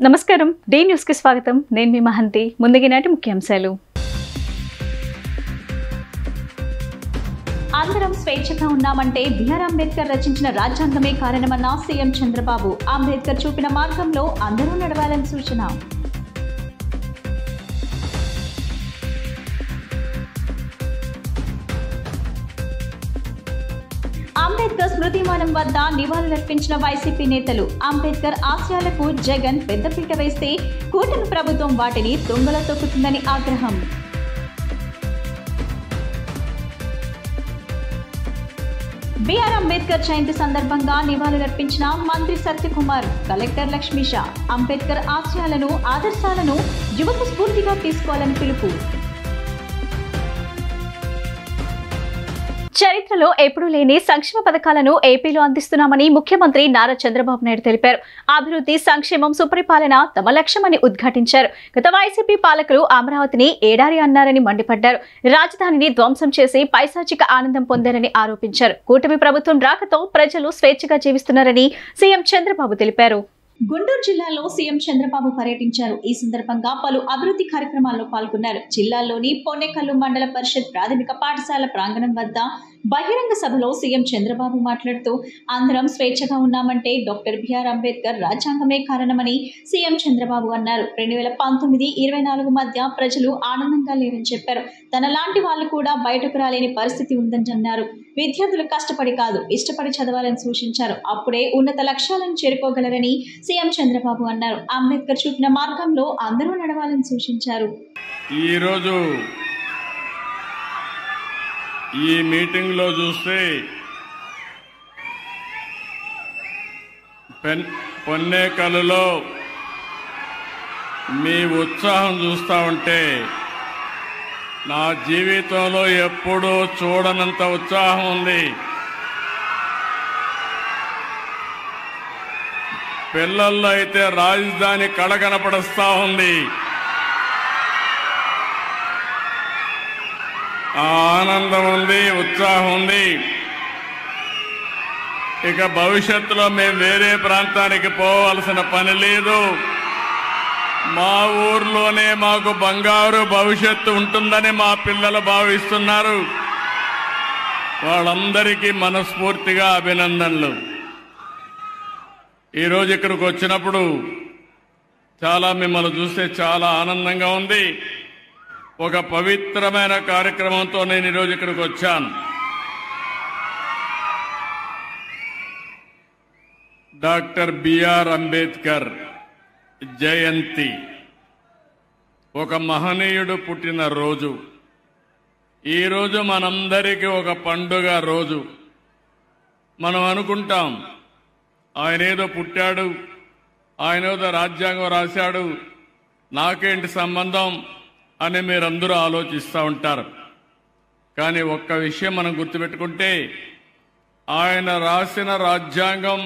నమస్కారం day news కి స్వాగతం నేను మీ మహంతి ముందుగినాటి ముఖ్యాంశాలు అందరం స్వేచ్ఛగా ఉన్నామంటే బిఆర్ అంబేద్కర్ రచించిన రాజ్యాంగమే కారణమన్న సీఎం చంద్రబాబు అంబేద్కర్ చూపిన మార్గంలో అందరూ నడవాలని సూచన అంబేద్కర్ స్మృతిమానం వద్ద నివాళులర్పించిన వైసీపీ నేతలు అంబేద్కర్ ఆశయాలకు జగన్ పెద్దపీట వేస్తే కూటమి ప్రభుత్వం వాటిని తుంగలో తొక్కుతుందని ఆగ్రహం బిఆర్ అంబేద్కర్ జయంతి సందర్భంగా నివాళులర్పించిన మంత్రి సత్యకుమార్ కలెక్టర్ లక్ష్మీష అంబేద్కర్ ఆశయాలను ఆదర్శాలను యువత స్ఫూర్తిగా తీసుకోవాలని పిలుపు చరిత్రలో ఎప్పుడూ లేని సంక్షేమ పథకాలను ఏపీలో అందిస్తున్నామని ముఖ్యమంత్రి నారా చంద్రబాబు నాయుడు తెలిపారు. అభివృద్ధి సంక్షేమం సుపరిపాలన తమ లక్ష్యమని ఉద్ఘాటించారు. గత వైసీపీ పాలకులు అమరావతిని ఏడారి అన్నారని మండిపడ్డారు. రాజధానిని ధ్వంసం చేసి పైశాచిక ఆనందం పొందారని ఆరోపించారు. కూటమి ప్రభుత్వం రాకతో ప్రజలు స్వేచ్ఛగా జీవిస్తున్నారని సీఎం చంద్రబాబు తెలిపారు. గుంటూరు జిల్లాలో సీఎం చంద్రబాబు పర్యటించారు. ఈ సందర్భంగా పలు అభివృద్ధి కార్యక్రమాల్లో పాల్గొన్నారు. జిల్లాలోని పొన్నెకల్లు మండల పరిషత్ ప్రాథమిక పాఠశాల ప్రాంగణం వద్ద బహిరంగ సభలో సీఎం చంద్రబాబు మాట్లాడుతూ అందరం స్వేచ్ఛగా ఉన్నామంటే డాక్టర్ బిఆర్ అంబేద్కర్ రాజ్యాంగమే కారణమని సీఎం చంద్రబాబు అన్నారు. 2019-24 మధ్య ప్రజలు ఆనందంగా లేరని చెప్పారు. తనలాంటి వాళ్ళు కూడా బయటకు రాలేని పరిస్థితి ఉందని అన్నారు. విద్యార్థులు కష్టపడి కాదు ఇష్టపడి చదవాలని సూచించారు. అప్పుడే ఉన్నత లక్ష్యాలను చేరుకోగలరని సీఎం చంద్రబాబు అన్నారు. అంబేద్కర్ చూపిన మార్గంలో అందరూ నడవాలని సూచించారు. ఈ మీటింగ్ లో చూస్తే పొన్నేకల్లో మీ ఉత్సాహం చూస్తా ఉంటే నా జీవితంలో ఎప్పుడూ చూడనంత ఉత్సాహం ఉంది. పిల్లల్లో అయితే రాజధాని కళ కనపడుస్తా ఉంది. ఆనందం ఉంది, ఉత్సాహం ఉంది. ఇక భవిష్యత్తులో మేము వేరే ప్రాంతానికి పోవాల్సిన పని లేదు. మా ఊర్లోనే మాకు బంగారు భవిష్యత్తు ఉంటుందని మా పిల్లలు భావిస్తున్నారు. వాళ్ళందరికీ మనస్ఫూర్తిగా అభినందనలు. ఈరోజు ఇక్కడికి వచ్చినప్పుడు చాలా మిమ్మల్ని చూస్తే చాలా ఆనందంగా ఉంది. ఒక పవిత్రమైన కార్యక్రమంతో నేను ఈరోజు ఇక్కడికి వచ్చాను. డాక్టర్ బిఆర్ అంబేద్కర్ జయంతి ఒక మహనీయుడు పుట్టిన రోజు. ఈరోజు మనందరికీ ఒక పండుగ రోజు. మనం అనుకుంటాం ఆయన ఏదో పుట్టాడు, ఆయన ఏదో రాజ్యాంగం రాశాడు, నాకేంటి సంబంధం అని మీరందరూ ఆలోచిస్తూ ఉంటారు. కానీ ఒక్క విషయం మనం గుర్తుపెట్టుకుంటే ఆయన రాసిన రాజ్యాంగం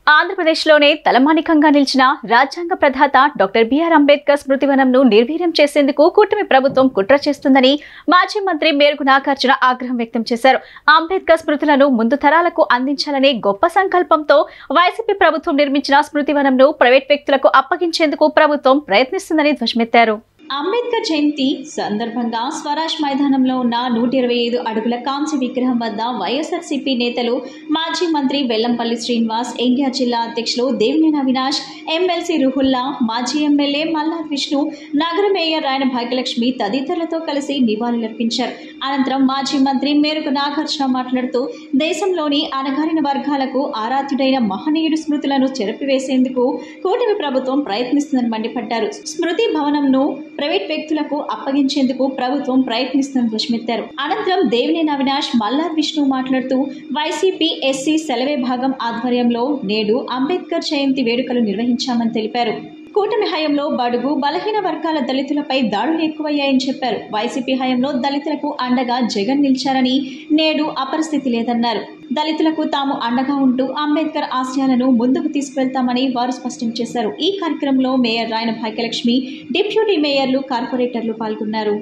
ఆంధ్రప్రదేశ్లోనే తలమానికంగా నిలిచిన రాజ్యాంగ ప్రధాత డాక్టర్ బిఆర్ అంబేద్కర్ స్మృతివనంను నిర్వీర్యం చేసేందుకు కూటమి ప్రభుత్వం కుట్ర చేస్తుందని మాజీ మంత్రి మేరుగు నాగార్జున ఆగ్రహం వ్యక్తం చేశారు. అంబేద్కర్ స్మృతులను ముందు తరాలకు అందించాలనే గొప్ప సంకల్పంతో వైసీపీ ప్రభుత్వం నిర్మించిన స్మృతివనంను ప్రైవేట్ వ్యక్తులకు అప్పగించేందుకు ప్రభుత్వం ప్రయత్నిస్తుందని ధ్వజమెత్తారు. అంబేద్కర్ జయంతి సందర్భంగా స్వరాజ్ మైదానంలో ఉన్న 125 అడుగుల కాంస్య విగ్రహం వద్ద వైఎస్ఆర్సీపీ నేతలు మాజీ మంత్రి వెల్లంపల్లి శ్రీనివాస్, ఎన్టీఆర్ జిల్లా అధ్యక్షులు దేవినేని అవినాష్, ఎమ్మెల్సీ రుహుల్లా, మాజీ ఎమ్మెల్యే మల్లార్ విష్ణు, నగర మేయర్ రాయన భాగ్యలక్ష్మి తదితరులతో కలిసి నివాళులర్పించారు. అనంతరం మాజీ మంత్రి మేరుగు నాగార్జున మాట్లాడుతూ దేశంలోని అణగారిన వర్గాలకు ఆరాధ్యుడైన మహనీయుడు స్మృతులను చెరిపివేసేందుకు కూటమి ప్రభుత్వం ప్రయత్నిస్తుందని మండిపడ్డారు. స్మృతి భవనంను ప్రైవేట్ వ్యక్తులకు అప్పగించేందుకు ప్రభుత్వం ప్రయత్నిస్తుందని ధ్వజమెత్తారు. అనంతరం దేవినేని అవినాష్, మల్లార్ విష్ణు మాట్లాడుతూ వైసీపీ ఎస్సీ సెలవే భాగం ఆధ్వర్యంలో నేడు అంబేద్కర్ జయంతి వేడుకలు నిర్వహించామని తెలిపారు. కూటమి హయాంలో బడుగు బలహీన వర్గాల దళితులపై దాడులు ఎక్కువయ్యాయని చెప్పారు. వైసీపీ హయాంలో దళితులకు అండగా జగన్ నిలిచారని నేడు అపరిస్థితి లేదన్నారు. దళితులకు తాము అండగా ఉంటూ అంబేద్కర్ ఆశయాలను ముందుకు తీసుకువెళ్తామని వారు స్పష్టం చేశారు. ఈ కార్యక్రమంలో మేయర్ రాయన భాగ్యలక్ష్మి, డిప్యూటీ మేయర్లు, కార్పొరేటర్లు పాల్గొన్నారు.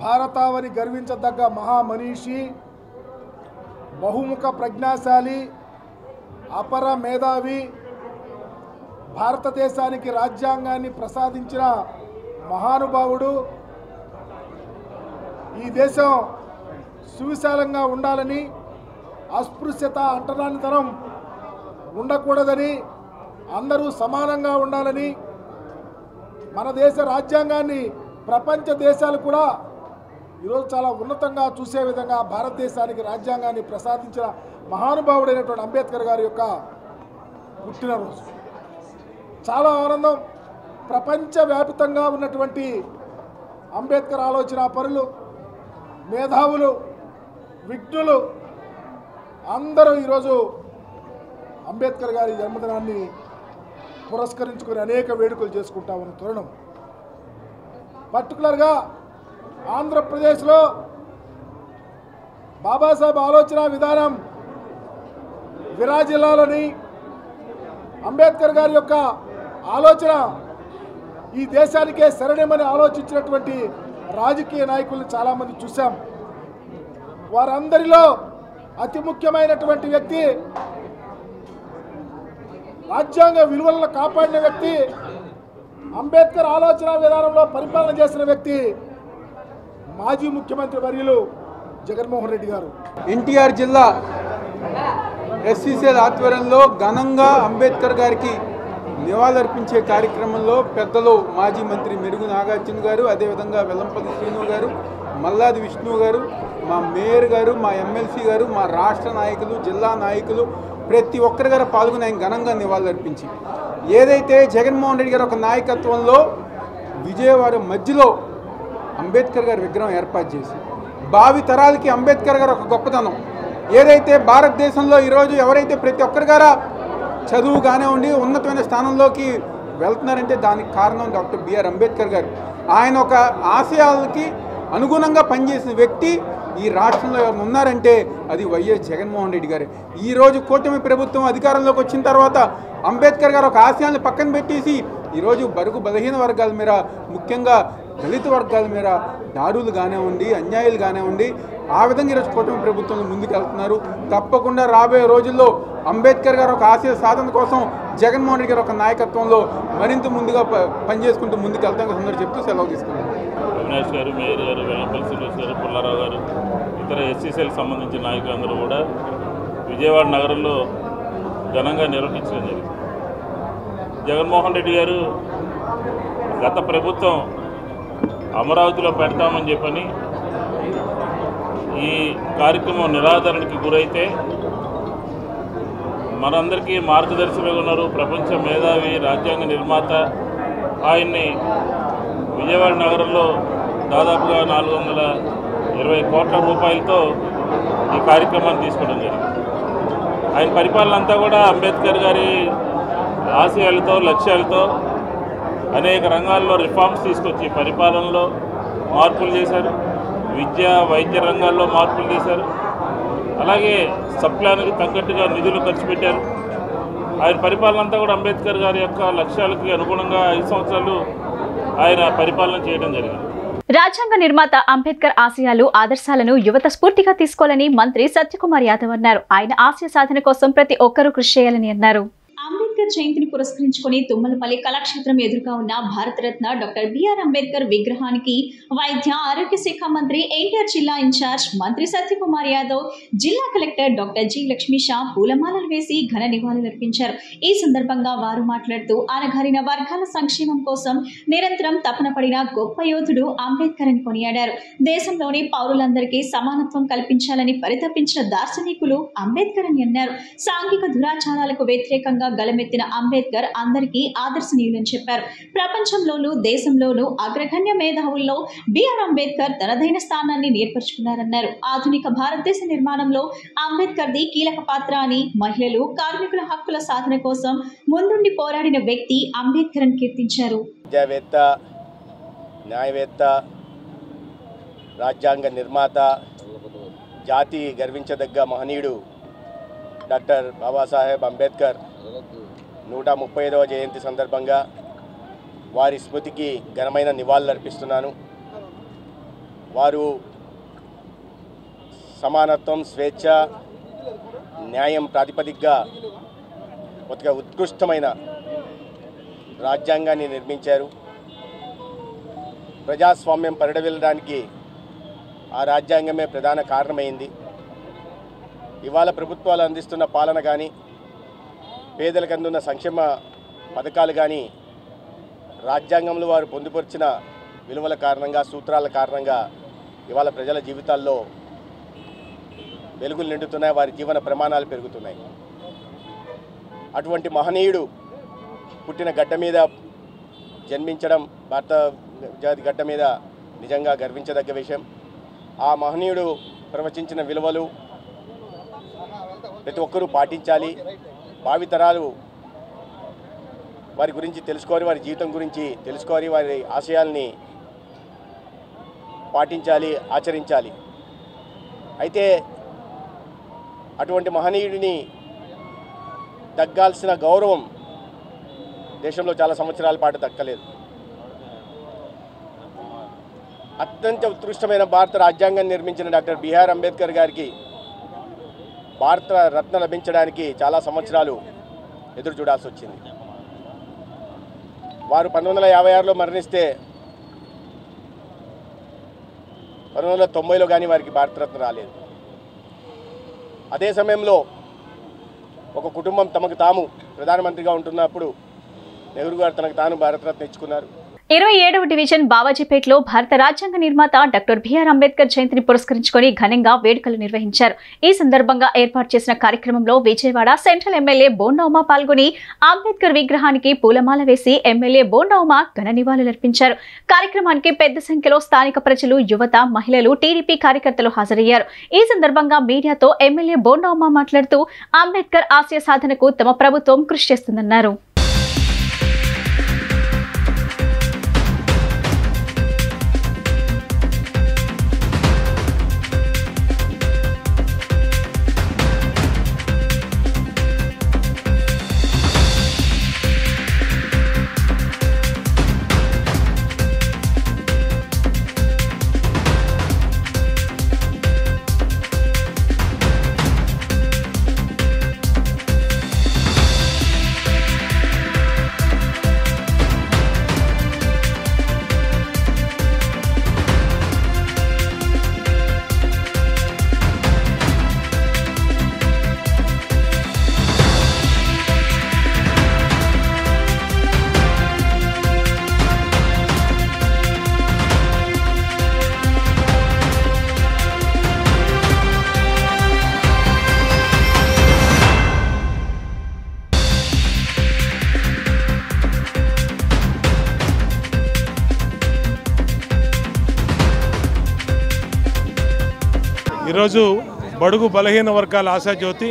భారతావని గర్వించదగ్గ మహామనీషి, బహుముఖ ప్రజ్ఞాశాలి, అపర మేధావి, భారతదేశానికి రాజ్యాంగాన్ని ప్రసాదించిన మహానుభావుడు. ఈ దేశం సువిశాలంగా ఉండాలని, అస్పృశ్యత అంటరానితనం ఉండకూడదని, అందరూ సమానంగా ఉండాలని, మన దేశ రాజ్యాంగాన్ని ప్రపంచ దేశాలు కూడా ఈరోజు చాలా ఉన్నతంగా చూసే విధంగా భారతదేశానికి రాజ్యాంగాన్ని ప్రసాదించిన మహానుభావుడైనటువంటి అంబేద్కర్ గారి యొక్క పుట్టినరోజు. చాలా ఆనందం. ప్రపంచవ్యాప్తంగా ఉన్నటువంటి అంబేద్కర్ ఆలోచన పరులు, మేధావులు, విజ్ఞులు అందరూ ఈరోజు అంబేద్కర్ గారి జన్మదినాన్ని పురస్కరించుకొని అనేక వేడుకలు చేసుకుంటా ఉన్న తరుణం. పర్టికులర్గా ఆంధ్రప్రదేశ్లో బాబాసాహెబ్ ఆలోచన విధానం విరాజిల్లాలని, అంబేద్కర్ గారి యొక్క ఆలోచన ఈ దేశానికే శరణమని ఆలోచించినటువంటి రాజకీయ నాయకులను చాలామంది చూశాం. వారందరిలో అతి ముఖ్యమైనటువంటి వ్యక్తి, రాజ్యాంగ విలువలను కాపాడిన వ్యక్తి, అంబేద్కర్ ఆలోచన విధానంలో పరిపాలన చేసిన వ్యక్తి మాజీ ముఖ్యమంత్రి వర్యులు జగన్మోహన్ రెడ్డి గారు. ఎన్టీఆర్ జిల్లా ఎస్సీసీఎల్ ఆధ్వర్యంలో ఘనంగా అంబేద్కర్ గారికి నివాళులర్పించే కార్యక్రమంలో పెద్దలు మాజీ మంత్రి మెరుగు నాగార్జున గారు, అదేవిధంగా వెల్లంపల్లి శ్రీను గారు, మల్లాది విష్ణు గారు, మా మేయర్ గారు, మా ఎమ్మెల్సీ గారు, మా రాష్ట్ర నాయకులు, జిల్లా నాయకులు ప్రతి ఒక్కరి గారు పాల్గొని ఆయన ఘనంగా నివాళులర్పించి, ఏదైతే జగన్మోహన్ రెడ్డి గారు ఒక నాయకత్వంలో విజయవాడ మధ్యలో అంబేద్కర్ గారి విగ్రహం ఏర్పాటు చేసి భావి తరాలకి అంబేద్కర్ గారు ఒక గొప్పతనం, ఏదైతే భారతదేశంలో ఈరోజు ఎవరైతే ప్రతి ఒక్కరి గారా చదువు కానివ్వండి ఉన్నతమైన స్థానంలోకి వెళ్తున్నారంటే దానికి కారణం డాక్టర్ బిఆర్ అంబేద్కర్ గారు. ఆయన ఒక ఆశయాలకి అనుగుణంగా పనిచేసిన వ్యక్తి ఈ రాష్ట్రంలో ఎవరు ఉన్నారంటే అది వైఎస్ జగన్మోహన్ రెడ్డి గారే. ఈరోజు కూటమి ప్రభుత్వం అధికారంలోకి వచ్చిన తర్వాత అంబేద్కర్ గారు ఒక ఆశయాన్ని పక్కన పెట్టేసి ఈరోజు బడుగు బలహీన వర్గాల మీద, ముఖ్యంగా దళిత వర్గాల మీద దాడులు కానివ్వండి, అన్యాయాలు కానివ్వండి, ఆ విధంగా ఈరోజు కూటమి ప్రభుత్వం ముందుకు వెళ్తున్నారు. తప్పకుండా రాబోయే రోజుల్లో అంబేద్కర్ గారు ఒక ఆశయ సాధన కోసం జగన్మోహన్ రెడ్డి గారు ఒక నాయకత్వంలో మరింత ముందుగా పనిచేసుకుంటూ ముందుకు వెళ్తాం అందరూ చెప్తూ సెలవు తీసుకున్నారు. అవినాష్ గారు, మేయర్ గారు, వెల్లంపల్లి శ్రీనివాస్ గారు, పుల్లారావు గారు, ఇతర ఎస్సీసీఎల్ సంబంధించిన నాయకులందరూ కూడా విజయవాడ నగరంలో ఘనంగా నిర్వహించడం జరిగింది. జగన్మోహన్ రెడ్డి గారు గత ప్రభుత్వం అమరావతిలో పెడతామని చెప్పని ఈ కార్యక్రమం నిరాదరణకి గురైతే మనందరికీ మార్గదర్శకులుగా ఉన్నారు ప్రపంచ మేధావి, రాజ్యాంగ నిర్మాత. ఆయన్ని విజయవాడ నగరంలో దాదాపుగా 420 కోట్ల రూపాయలతో ఈ కార్యక్రమాన్ని తీసుకోవడం జరిగింది. ఆయన పరిపాలన అంతా కూడా అంబేద్కర్ గారి ఆశయాలతో, లక్ష్యాలతో అనేక రంగాల్లో రిఫార్మ్స్ తీసుకొచ్చి పరిపాలనలో మార్పులు చేశారు. విద్య, వైద్య రంగాల్లో మార్పులు చేశారు. అలాగే సప్లాన్కి తగ్గట్టుగా నిధులు ఖర్చు పెట్టారు. ఆయన పరిపాలన అంతా కూడా అంబేద్కర్ గారి యొక్క లక్ష్యాలకి అనుగుణంగా 5 సంవత్సరాలు ఆయన పరిపాలన చేయడం జరిగింది. రాజ్యాంగ నిర్మాత అంబేద్కర్ ఆశయాలు, ఆదర్శాలను యువత స్ఫూర్తిగా తీసుకోవాలని మంత్రి సత్యకుమార్ యాదవ్ అన్నారు. ఆయన ఆశయ సాధన కోసం ప్రతి ఒక్కరూ కృషి చేయాలని అన్నారు. అంబేద్కర్ జయంతిని పురస్కరించుకుని తుమ్మలపల్లి కళాక్షేత్రం ఎదురుగా ఉన్న భారతరత్న డాక్టర్ బిఆర్ అంబేద్కర్ విగ్రహానికి వైద్య ఆరోగ్య శాఖ మంత్రి ఎన్టీఆర్ జిల్లా ఇన్ఛార్జ్ మంత్రి సత్యకుమార్ యాదవ్, జిల్లా కలెక్టర్ డాక్టర్ జి లక్ష్మీషా పూలమాలలు వేసి ఘన నివాళులర్పించారు. ఈ సందర్భంగా వారు మాట్లాడుతూ అణగారిన వర్గాల సంక్షేమం కోసం నిరంతరం తపన పడిన గొప్ప యోధుడు అంబేద్కర్ అని కొనియాడారు. దేశంలోని పౌరులందరికీ సమానత్వం కల్పించాలని పరితపించిన దార్శనికులు అంబేద్కర్ అని అన్నారు. సాంఘిక దురాచారాలకు వ్యతిరేకంగా గలమెత్తిన అంబేద్కర్ అందరికీ ఆదర్శనీయులని చెప్పారు. ప్రపంచంలోనూ దేశంలోనూ అగ్రగణ్య మేధావుల్లో బిఆర్ అంబేద్కర్ తనదైన స్థానాన్ని ఏర్పరచుకున్నారన్నారు. ఆధునిక భారతదేశ నిర్మాణంలో అంబేద్కర్ది కీలక పాత్ర అని, మహిళలు, కార్మికుల హక్కుల సాధన కోసం ముందుండి పోరాడిన వ్యక్తి అంబేద్కర్ అని కీర్తించారు. విద్యావేత్త, న్యాయవేత్త, రాజ్యాంగ నిర్మాత, జాతి గర్వించదగ్గ మహనీయుడు డాక్టర్ బాబాసాహెబ్ అంబేద్కర్ 135వ జయంతి సందర్భంగా వారి స్మృతికి ఘనమైన నివాళులర్పిస్తున్నాను. వారు సమానత్వం, స్వేచ్ఛ, న్యాయం ప్రాతిపదికగా ఒక ఉత్కృష్టమైన రాజ్యాంగాన్ని నిర్మించారు. ప్రజాస్వామ్యం పరిడవిల్లడానికి ఆ రాజ్యాంగమే ప్రధాన కారణమైంది. ఇవాళ ప్రభుత్వాలు అందిస్తున్న పాలన కానీ, పేదలకు అందున్న సంక్షేమ పథకాలు కానీ రాజ్యాంగంలో వారు పొందుపరిచిన విలువల కారణంగా, సూత్రాల కారణంగా ఇవాళ ప్రజల జీవితాల్లో వెలుగులు నిండుతున్నాయి, వారి జీవన ప్రమాణాలు పెరుగుతున్నాయి. అటువంటి మహనీయుడు పుట్టిన గడ్డ మీద జన్మించడం భారత జాతి గడ్డ మీద నిజంగా గర్వించదగ్గ విషయం. ఆ మహనీయుడు ప్రవచించిన విలువలు ప్రతి ఒక్కరూ పాటించాలి. భావితరాలు వారి గురించి తెలుసుకోవాలి, వారి జీవితం గురించి తెలుసుకోవాలి, వారి ఆశయాల్ని పాటించాలి, ఆచరించాలి. అయితే అటువంటి మహనీయుడిని దక్కాల్సిన గౌరవం దేశంలో చాలా సంవత్సరాల పాటు దక్కలేదు. అత్యంత ఉత్కృష్టమైన భారత రాజ్యాంగాన్ని నిర్మించిన డాక్టర్ బిఆర్ అంబేద్కర్ గారికి భారత రత్న లభించడానికి చాలా సంవత్సరాలు ఎదురు చూడాల్సి వచ్చింది. వారు 1956లో మరణిస్తే 1990లో కానీ వారికి భారతరత్న రాలేదు. అదే సమయంలో ఒక కుటుంబం తమకు తాము ప్రధానమంత్రిగా ఉంటున్నప్పుడు నెహ్రూ గారు తనకు తాను భారతరత్న ఇచ్చుకున్నారు. 27వ డివిజన్ బావాజీపేటలో భారత రాజ్యాంగ నిర్మాత డాక్టర్ బిఆర్ అంబేద్కర్ జయంతిని పురస్కరించుకొని ఘనంగా వేడుకలు నిర్వహించారు. ఈ సందర్భంగా ఏర్పాటు చేసిన కార్యక్రమంలో విజయవాడ సెంట్రల్ ఎమ్మెల్యే బోండా ఉమా పాల్గొని అంబేద్కర్ విగ్రహానికి పూలమాల వేసి ఎమ్మెల్యే బోండా ఉమా ఘన నివాళులర్పించారు. కార్యక్రమానికి పెద్ద సంఖ్యలో స్థానిక ప్రజలు, యువత, మహిళలు, టీడీపీ కార్యకర్తలు హాజరయ్యారు. ఈ సందర్భంగా మీడియాతో ఎమ్మెల్యే బోండా ఉమా మాట్లాడుతూ అంబేద్కర్ ఆశయ సాధనకు తమ ప్రభుత్వం కృషి చేస్తుందన్నారు. ఈరోజు బడుగు బలహీన వర్గాల ఆశాజ్యోతి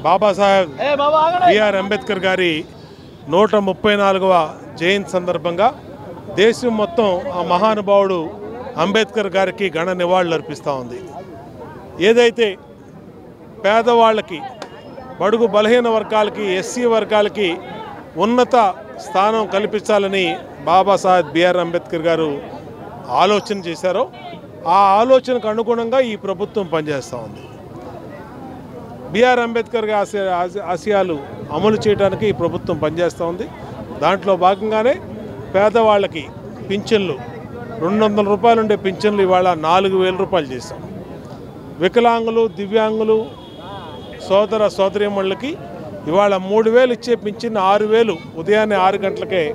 బాబాసాహెబ్ బిఆర్ అంబేద్కర్ గారి 134వ జయంతి సందర్భంగా దేశం మొత్తం ఆ మహానుభావుడు అంబేద్కర్ గారికి ఘన నివాళులు అర్పిస్తూ ఉంది. ఏదైతే పేదవాళ్ళకి, బడుగు బలహీన వర్గాలకి, ఎస్సీ వర్గాలకి ఉన్నత స్థానం కల్పించాలని బాబాసాహెబ్ బిఆర్ అంబేద్కర్ గారు ఆలోచన చేశారో ఆ ఆలోచనకు అనుగుణంగా ఈ ప్రభుత్వం పనిచేస్తూ ఉంది. బిఆర్ అంబేద్కర్ ఆశయాలు అమలు చేయడానికి ఈ ప్రభుత్వం పనిచేస్తూ ఉంది. దాంట్లో భాగంగానే పేదవాళ్ళకి పింఛన్లు 200 రూపాయలు ఉండే పింఛన్లు ఇవాళ 4000 రూపాయలు చేశాం. వికలాంగులు, దివ్యాంగులు, సోదర సోదరీమణులకి ఇవాళ 3000 ఇచ్చే పింఛన్ 6000 ఉదయాన్నే 6 గంటలకే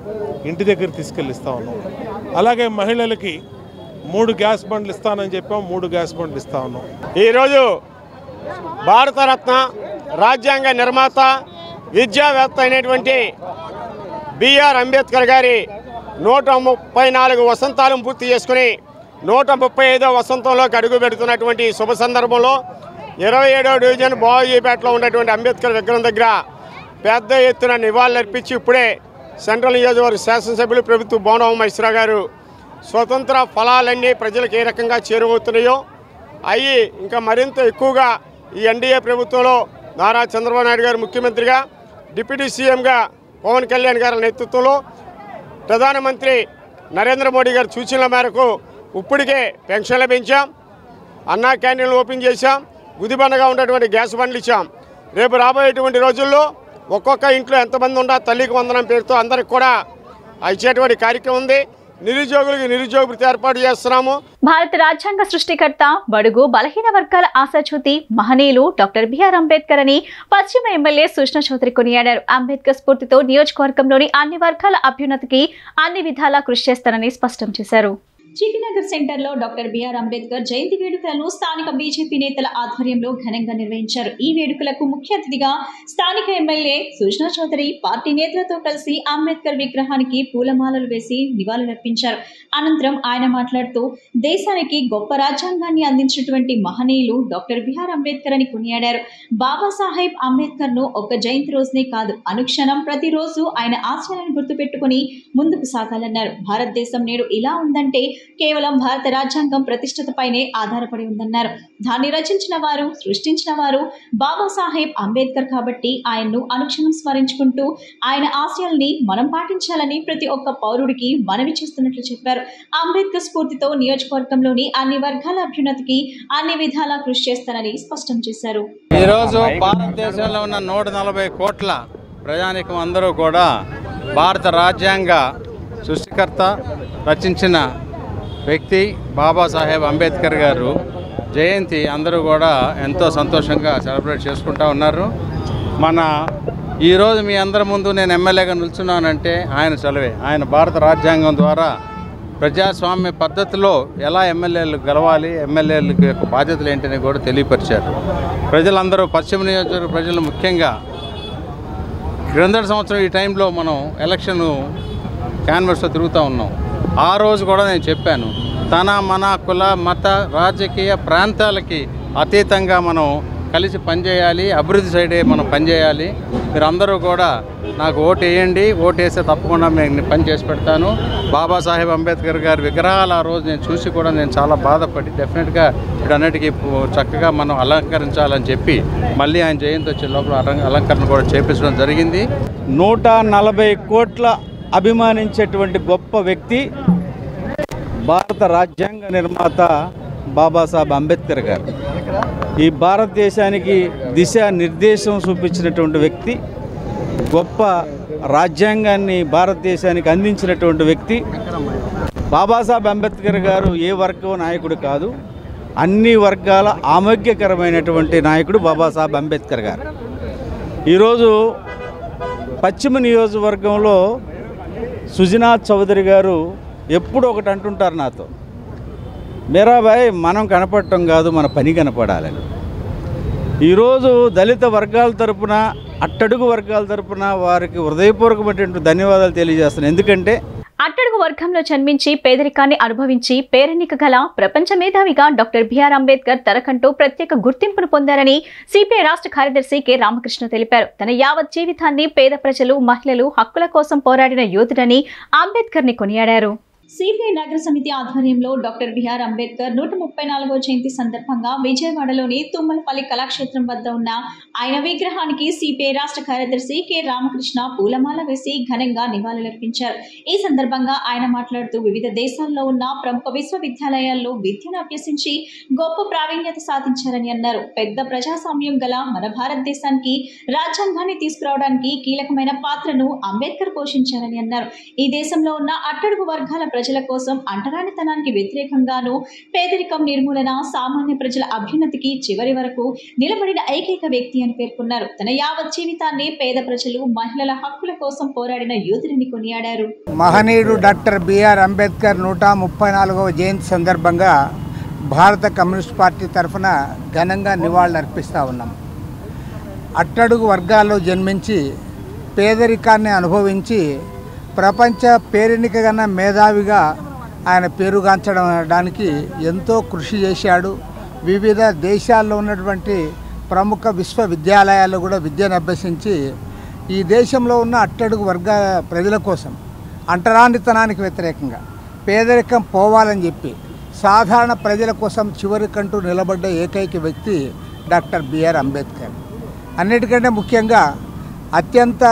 ఇంటి దగ్గర తీసుకెళ్ళిస్తూ ఉన్నాం. అలాగే మహిళలకి 3 గ్యాస్ బండ్లు ఇస్తానని చెప్పాం, 3 గ్యాస్ బండ్లు ఇస్తా ఉన్నాం. ఈరోజు భారతరత్న, రాజ్యాంగ నిర్మాత, విద్యావేత్త అయినటువంటి బిఆర్ అంబేద్కర్ గారి 134 వసంతాలను పూర్తి చేసుకుని 135వ వసంతంలోకి అడుగు పెడుతున్నటువంటి శుభ సందర్భంలో 27వ డివిజన్ బావాజీపేటలో ఉన్నటువంటి అంబేద్కర్ విగ్రహం దగ్గర పెద్ద ఎత్తున నివాళులర్పించి ఇప్పుడే సెంట్రల్ నియోజకవర్గ శాసనసభ్యులు ప్రభుత్వ బోండా ఉమా గారు స్వతంత్ర ఫలాలన్నీ ప్రజలకు ఏ రకంగా చేరువవుతున్నాయో అవి ఇంకా మరింత ఎక్కువగా ఈ ఎన్డీఏ ప్రభుత్వంలో నారా చంద్రబాబు నాయుడు గారు ముఖ్యమంత్రిగా, డిప్యూటీ సీఎంగా పవన్ కళ్యాణ్ గారి నేతృత్వంలో, ప్రధానమంత్రి నరేంద్ర మోడీ గారి సూచనల మేరకు ఇప్పటికే పెన్షన్లు పెంచాం, అన్నా క్యాంటీన్లు ఓపెన్ చేశాం, గుదిబండగా ఉన్నటువంటి గ్యాస్ బండ్లు ఇచ్చాం. రేపు రాబోయేటువంటి రోజుల్లో ఒక్కొక్క ఇంట్లో ఎంతమంది ఉన్నా తల్లికి వందనం పేరుతో అందరికి కూడా ఇచ్చేటువంటి కార్యక్రమం ఉంది. నిరుద్యోగులకు నిరుద్యోగ వృత్తి ఏర్పాటు చేస్తున్నాము. భారత రాజ్యాంగ సృష్టికర్త, బడుగు బలహీన వర్గాల ఆశాజ్యోతి, మహనీయులు డాక్టర్ బిఆర్ అంబేద్కర్ అని పశ్చిమ ఎమ్మెల్యే సుష్మా చౌదరి కొనియాడారు. అంబేద్కర్ స్ఫూర్తితో నియోజకవర్గంలోని అన్ని వర్గాల అభ్యున్నతికి అన్ని విధాలా కృషి చేస్తానని స్పష్టం చేశారు. చికినగర్ సెంటర్ లో డాక్టర్ బిఆర్ అంబేద్కర్ జయంతి వేడుకలను స్థానిక బీజేపీ నేతల ఆధ్వర్యంలో ఘనంగా నిర్వహించారు. ఈ వేడుకలకు ముఖ్య అతిథిగా స్థానిక ఎమ్మెల్యే సుష్మా చౌదరి పార్టీ నేతలతో కలిసి అంబేద్కర్ విగ్రహానికి పూలమాలలు వేసి నివాళులర్పించారు. అనంతరం ఆయన మాట్లాడుతూ దేశానికి గొప్ప రాజ్యాంగాన్ని అందించినటువంటి మహనీయులు డాక్టర్ బిఆర్ అంబేద్కర్ అని కొనియాడారు. బాబాసాహెబ్ అంబేద్కర్ ను ఒక్క జయంతి రోజునే కాదు, అనుక్షణం ప్రతిరోజు ఆయన ఆశయాలను గుర్తుపెట్టుకుని ముందుకు సాగాలన్నారు. భారతదేశం నేడు ఇలా ఉందంటే కేవలం భారత రాజ్యాంగం ప్రతిష్టతపైనే ఆధారపడి ఉందన్నారు. దాన్ని రచించిన వారు, సృష్టించిన వారు బాబాసాహెబ్ అంబేద్కర్ కాబట్టి ఆయన్ను అనుక్షణం స్మరించుకుంటూ ఆయన ఆశయాల్ని మనం పాటించాలని ప్రతి ఒక్క పౌరుడికి మనవి చేస్తున్నట్లు చెప్పారు. అంబేద్కర్ స్ఫూర్తితో నియోజకవర్గంలోని అన్ని వర్గాల అభ్యున్నతికి అన్ని విధాలా కృషి చేస్తానని స్పష్టం చేశారు. ఈరోజు భారతదేశంలో ఉన్న 140 కోట్ల ప్రజానీకం అందరూ కూడా భారత రాజ్యాంగ సృష్టికర్త, రచించిన వ్యక్తి బాబాసాహెబ్ అంబేద్కర్ గారు జయంతి అందరూ కూడా ఎంతో సంతోషంగా సెలబ్రేట్ చేసుకుంటూ ఉన్నారు. ఈరోజు మీ అందరి ముందు నేను ఎమ్మెల్యేగా నిల్చున్నానంటే ఆయన చలవే. ఆయన భారత రాజ్యాంగం ద్వారా ప్రజాస్వామ్య పద్ధతిలో ఎలా ఎమ్మెల్యేలు గెలవాలి, ఎమ్మెల్యేలకు యొక్క బాధ్యతలు ఏంటని కూడా తెలియపరిచారు. ప్రజలందరూ, పశ్చిమ నియోజకవర్గ ప్రజలు ముఖ్యంగా క్రిందటి సంవత్సరం ఈ టైంలో మనం ఎలక్షన్ క్యాన్వర్స్లో తిరుగుతూ ఉన్నాం. ఆ రోజు కూడా నేను చెప్పాను, మన కుల మత రాజకీయ ప్రాంతాలకి అతీతంగా మనం కలిసి పనిచేయాలి, అభివృద్ధి సైడే మనం పనిచేయాలి. మీరందరూ కూడా నాకు ఓటు వేయండి, ఓటు వేస్తే తప్పకుండా నేను పని చేసి పెడతాను. బాబాసాహెబ్ అంబేద్కర్ గారి విగ్రహాలు ఆ రోజు నేను చూసి కూడా నేను చాలా బాధపడి డెఫినెట్గా వీటన్నిటికీ చక్కగా మనం అలంకరించాలని చెప్పి మళ్ళీ ఆయన జయంతి వచ్చే లోపల అలంకరణ కూడా చేపించడం జరిగింది. 140 కోట్ల అభిమానించేటువంటి గొప్ప వ్యక్తి భారత రాజ్యాంగ నిర్మాత బాబాసాహెబ్ అంబేద్కర్ గారు. ఈ భారతదేశానికి దిశానిర్దేశం చూపించినటువంటి వ్యక్తి, గొప్ప రాజ్యాంగాన్ని భారతదేశానికి అందించినటువంటి వ్యక్తి. బాబాసాహెబ్ అంబేద్కర్ గారు ఏ వర్గం నాయకుడు కాదు, అన్ని వర్గాల ఆరోగ్యకరమైనటువంటి నాయకుడు బాబాసాహెబ్ అంబేద్కర్ గారు. ఈరోజు పశ్చిమ నియోజకవర్గంలో సుజనా చౌదరి గారు ఎప్పుడు ఒకటి అంటుంటారు నాతో, మీరాబాయ్ మనం కనపడటం కాదు, మన పని కనపడాలని. ఈరోజు దళిత వర్గాల తరపున, అట్టడుగు వర్గాల తరపున వారికి హృదయపూర్వకమైనటువంటి ధన్యవాదాలు తెలియజేస్తున్నాను. ఎందుకంటే అట్టడుగు వర్గంలో జన్మించి పేదరికాన్ని అనుభవించి పేరెన్నిక గల ప్రపంచ మేధావిగా డాక్టర్ బిఆర్ అంబేద్కర్ తనకంటూ ప్రత్యేక గుర్తింపును పొందారని సిపిఐ రాష్ట్ర కార్యదర్శి కె రామకృష్ణ తెలిపారు. తన యావత్ జీవితాన్ని పేద ప్రజలు, మహిళలు హక్కుల కోసం పోరాడిన యోధుడని అంబేద్కర్ ని కొనియాడారు. సిపిఐ నగర సమితి ఆధ్వర్యంలో డాక్టర్ బిఆర్ అంబేద్కర్ 134వ జయంతి సందర్భంగా విజయవాడలోని తుమ్మలపల్లి కళాక్షేత్రం వద్ద ఉన్న ఆయన విగ్రహానికి సిపిఐ రాష్ట్ర కార్యదర్శి కె రామకృష్ణ పూలమాల వేసి ఘనంగా నివాళులర్పించారు. ఈ సందర్భంగా ఆయన మాట్లాడుతూ వివిధ దేశాల్లో ఉన్న ప్రముఖ విశ్వవిద్యాలయాల్లో విద్యను అభ్యసించి గొప్ప ప్రావీణ్యత సాధించారని అన్నారు. పెద్ద ప్రజాస్వామ్యం గల మన భారతదేశానికి రాజ్యాంగాన్ని తీసుకురావడానికి కీలకమైన పాత్రను అంబేద్కర్ పోషించారని అన్నారు. ఈ దేశంలో ఉన్న అట్టడుగు వర్గాల ప్రజల కోసం అంటరానితనానికి వ్యతిరేకంగాను, పేదరికం నిర్మూలన, సామాన్య ప్రజల అభ్యున్నతికి చివరి వరకు నిలబడిన ఏకైక వ్యక్తి అని పేర్కొన్నారు. తన యావత్ జీవితాన్ని పేద ప్రజలు, మహిళల హక్కుల కోసం పోరాడిన యోధుడిని కొనియాడారు. మహనీయుడు డాక్టర్ బిఆర్ అంబేద్కర్ 134వ జయంతి సందర్భంగా భారత కమ్యూనిస్ట్ పార్టీ తరఫున ఘనంగా నివాళులర్పిస్తూ ఉన్నాం. అట్టడుగు వర్గాల్లో జన్మించి పేదరికాన్ని అనుభవించి ప్రపంచ పేరెన్నికగన్న మేధావిగా ఆయన పేరుగాంచడానికి ఎంతో కృషి చేశాడు. వివిధ దేశాల్లో ఉన్నటువంటి ప్రముఖ విశ్వవిద్యాలయాల్లో కూడా విద్యను అభ్యసించి ఈ దేశంలో ఉన్న అట్టడుగు వర్గ ప్రజల కోసం, అంటరానితనానికి వ్యతిరేకంగా, పేదరికం పోవాలని చెప్పి సాధారణ ప్రజల కోసం చివరికంటూ నిలబడ్డ ఏకైక వ్యక్తి డాక్టర్ బిఆర్ అంబేద్కర్. అన్నిటికంటే ముఖ్యంగా అత్యంత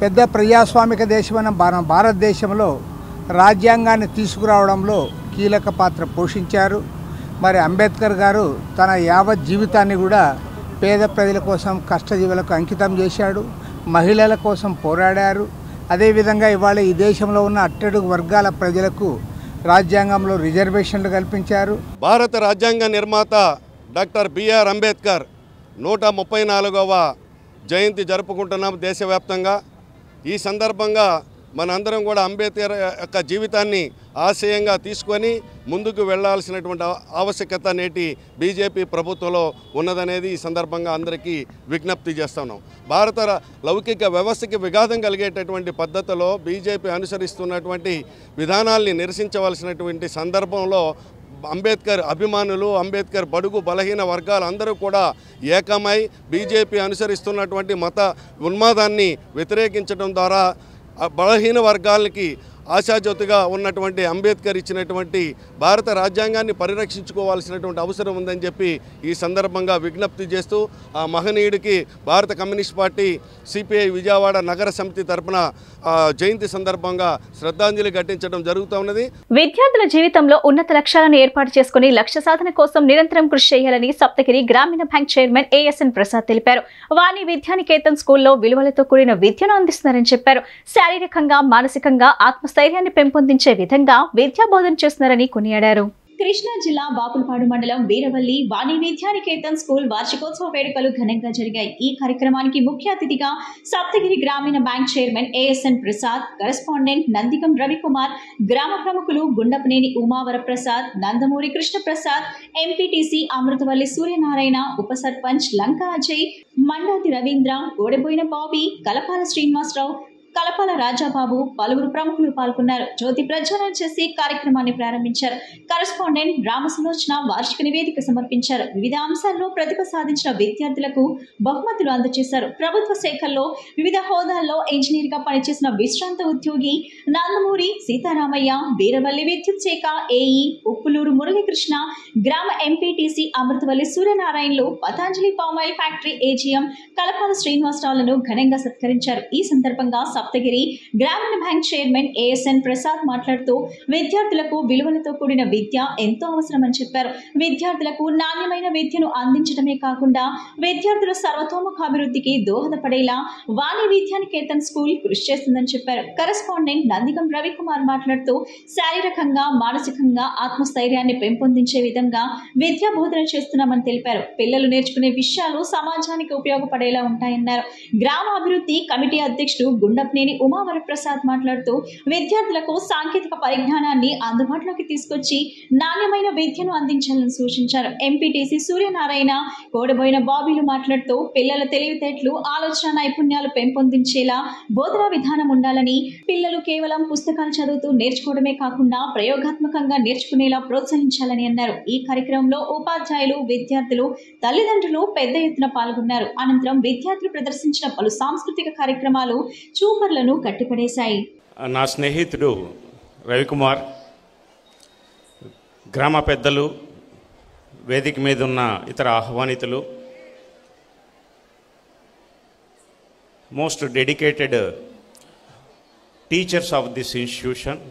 పెద్ద ప్రజాస్వామిక దేశమైన భారతదేశంలో రాజ్యాంగాన్ని తీసుకురావడంలో కీలక పాత్ర పోషించారు. మరి అంబేద్కర్ గారు తన యావత్ జీవితాన్ని కూడా పేద ప్రజల కోసం, కష్టజీవులకు అంకితం చేశాడు. మహిళల కోసం పోరాడారు. అదేవిధంగా ఇవాళ ఈ దేశంలో ఉన్న అట్టడుగు వర్గాల ప్రజలకు రాజ్యాంగంలో రిజర్వేషన్లు కల్పించారు. భారత రాజ్యాంగ నిర్మాత డాక్టర్ బిఆర్ అంబేద్కర్ 134వ జయంతి జరుపుకుంటున్నాం దేశవ్యాప్తంగా. ఈ సందర్భంగా మనందరం కూడా అంబేద్కర్ యొక్క జీవితాన్ని ఆశయంగా తీసుకొని ముందుకు వెళ్లాల్సినటువంటి ఆవశ్యకత నేటి బీజేపీ ప్రభుత్వంలో ఉన్నదనేది ఈ సందర్భంగా అందరికీ విజ్ఞప్తి చేస్తున్నాం. భారత లౌకిక వ్యవస్థకి విఘాతం కలిగేటటువంటి పద్ధతిలో బీజేపీ అనుసరిస్తున్నటువంటి విధానాల్ని నిరసించవలసినటువంటి సందర్భంలో అంబేద్కర్ అభిమానులు, అంబేద్కర్ బడుగు బలహీన వర్గాలు అందరూ కూడా ఏకమై బీజేపీ అనుసరిస్తున్నటువంటి మత ఉన్మాదాన్ని వ్యతిరేకించడం ద్వారా బలహీన వర్గాలకి ఆశాజ్యోతిగా ఉన్నటువంటి అంబేద్కర్ ఇచ్చినటువంటి భారత రాజ్యాంగాన్ని పరిరక్షించుకోవాల్సినటువంటి అవసరం ఉందని చెప్పి ఈ సందర్భంగా విజ్ఞప్తి చేస్తూ ఆ మహనీయుడికి భారత కమ్యూనిస్ట్ పార్టీ సిపిఐ విజయవాడ నగర సమితి తరపున జయంతి సందర్భంగా శ్రద్ధాంజలి ఘటించడం జరుగుతూ ఉన్నది. విద్యార్థుల జీవితంలో ఉన్నత లక్ష్యాలను ఏర్పాటు చేసుకుని లక్ష్య సాధన కోసం నిరంతరం కృషి చేయాలని Saptagiri Grameena bank chairman ASN Prasad తెలిపారు. వాణి విద్యానికేతన్ స్కూల్లో విలువలతో కూడిన విద్యను అందిస్తున్నారని చెప్పారు. శారీరకంగా, మానసికంగా ఆత్మస్థైర్యాన్ని పెంపొందించే విధంగా విద్యా బోధన చేస్తున్నారని కొనియాడారు. కృష్ణా జిల్లా బాపులపాడు మండలం వీరవల్లి వాణి విద్యానికేతన్ స్కూల్ వార్షికోత్సవ వేడుకలు ఘనంగా జరిగాయి. ఈ కార్యక్రమానికి ముఖ్య అతిథిగా Saptagiri Grameena bank chairman ASN Prasad, correspondent Nandikam Ravikumar, గ్రామ ప్రముఖులు గుండపనేని ఉమావర ప్రసాద్, నందమూరి కృష్ణప్రసాద్, ఎంపీటీసీ అమృతవల్లి సూర్యనారాయణ, ఉప సర్పంచ్ లంకా అజయ్, మండాది రవీంద్ర, గోడెబోయిన బాబీ, కలపాల శ్రీనివాసరావు, కలపాల రాజాబాబు, పలువురు ప్రముఖులు పాల్గొన్నారు. జ్యోతి ప్రజ్వలన చేసి కార్యక్రమాన్ని ప్రారంభించారు. కరెస్పాండెంట్ రామసులోచన వార్షిక నివేదిక సమర్పించారు. వివిధ అంశాల్లో ప్రతిభ సాధించిన విద్యార్థులకు బహుమతులు అందజేశారు. ప్రభుత్వ శాఖల్లో వివిధ హోదాల్లో ఇంజనీర్ గా పనిచేసిన విశ్రాంత ఉద్యోగి నందమూరి సీతారామయ్య, వీరవల్లి విద్యుత్ శాఖ ఏఈ ఉప్పులూరు మురళీకృష్ణ, గ్రామ ఎంపీటీసీ అమృతవల్లి సూర్యనారాయణలు, Patanjali palm oil factory AGM Kalapala శ్రీనివాసరావులను ఘనంగా సత్కరించారు. ఈ సందర్భంగా Saptagiri Grameena bank chairman ASN Prasad మాట్లాడుతూ విద్యార్థులకు విలువలతో కూడిన విద్య ఎంతో అవసరమని చెప్పారు. విద్యార్థులకు నాణ్యమైన విద్యను అందించడమే కాకుండా విద్యార్థుల సర్వతోముఖాభివృద్ధికి దోహదపడేలా వాణి విద్యానికేతన్ స్కూల్ కృషి చేస్తుందని చెప్పారు. కరెస్పాండెంట్ నందికం రవికుమార్ మాట్లాడుతూ శారీరకంగా, మానసికంగా ఆత్మస్థైర్యాన్ని పెంపొందించే విధంగా విద్యా బోధన చేస్తున్నామని తెలిపారు. పిల్లలు నేర్చుకునే విషయాలు సమాజానికి ఉపయోగపడేలా ఉంటాయన్నారు. గ్రామ అభివృద్ధి కమిటీ అధ్యక్షుడు గుండపనేని ఉమావర ప్రసాద్ మాట్లాడుతూ విద్యార్థులకు సాంకేతిక పరిజ్ఞానాన్ని అందుబాటులోకి తీసుకొచ్చి నాణ్యమైన విద్యను అందించాలని సూచించారు. ఎంపీటీసీ సూర్యనారాయణ, కోడబోయిన బాబీలు మాట్లాడుతూ పిల్లల తెలివితేటలు, ఆలోచన నైపుణ్యాలు పెంపొందించేలా బోధనా విధానం ఉండాలని, పిల్లలు కేవలం పుస్తకాలు చదువుతూ నేర్చుకోవడమే కాకుండా ప్రయోగాత్మకంగా నేర్చుకునేలా ప్రోత్సహించాలని అన్నారు. ఈ కార్యక్రమంలో ఉపాధ్యాయులు, విద్యార్థులు, తల్లిదండ్రులు పెద్ద ఎత్తున పాల్గొన్నారు. అనంతరం విద్యార్థులు ప్రదర్శించిన పలు సాంస్కృతిక కార్యక్రమాలు చూపర్లను కట్టిపడేశాయి. నా స్నేహితుడు రవికుమార్, గ్రామ పెద్దలు, వేదిక మీద ఉన్న ఇతర ఆహ్వానితులు, most dedicated teachers of this institution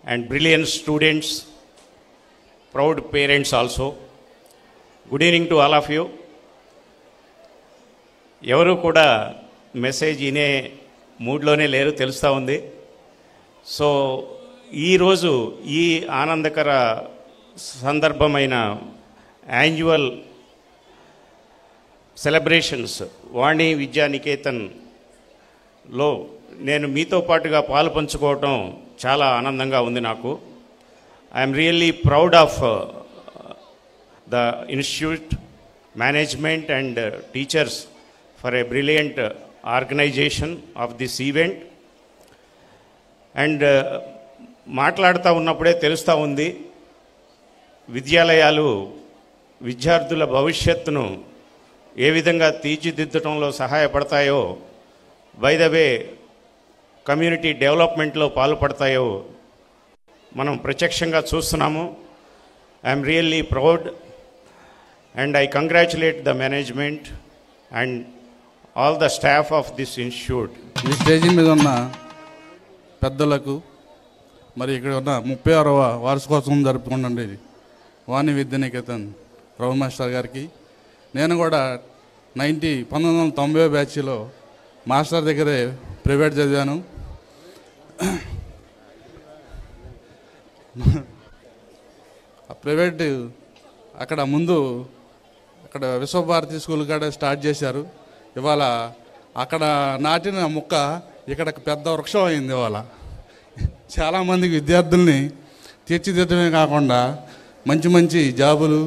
and brilliant students, proud parents also, good evening to all of you. ఎవరు కూడా మెసేజ్ వినే మూడ్లోనే లేరు, తెలుస్తూ ఉంది. సో ఈరోజు ఈ ఆనందకర సందర్భమైన యాన్యువల్ సెలబ్రేషన్స్ వాణి విద్యానికేతన్లో నేను మీతో పాటుగా పాలు పంచుకోవటం చాలా ఆనందంగా ఉంది నాకు. I'm really proud of the institute management and teachers for a brilliant organization of this event. And మాట్లాడుతూ ఉన్నప్పుడే తెలుస్తూ ఉంది విద్యాలయాలు విద్యార్థుల భవిష్యత్తును ఏ విధంగా తీర్చిదిద్దడంలో సహాయపడతాయో, బై ద వే కమ్యూనిటీ డెవలప్మెంట్లో పాల్పడతాయో మనం ప్రత్యక్షంగా చూస్తున్నాము. I'm really proud and I congratulate the management and all the staff of this institute. ఈ స్టేజీ మీద ఉన్న పెద్దలకు, మరి ఇక్కడ ఉన్న 36వ వార్షికోత్సవం జరుపుకుంటుండే వాణి విద్యానికేతన్ ప్రభు మాస్టర్ గారికి నేను కూడా 1990 బ్యాచ్లో మాస్టర్ దగ్గరే ప్రైవేట్ చదివాను. ప్రైవేట్ అక్కడ ముందు అక్కడ విశ్వభారతి స్కూల్ కాడ స్టార్ట్ చేశారు. ఇవాళ అక్కడ నాటిన మొక్క ఇక్కడ పెద్ద వృక్షం అయింది. ఇవాళ చాలామందికి విద్యార్థుల్ని తీర్చిదిద్దడమే కాకుండా మంచి మంచి జాబులు,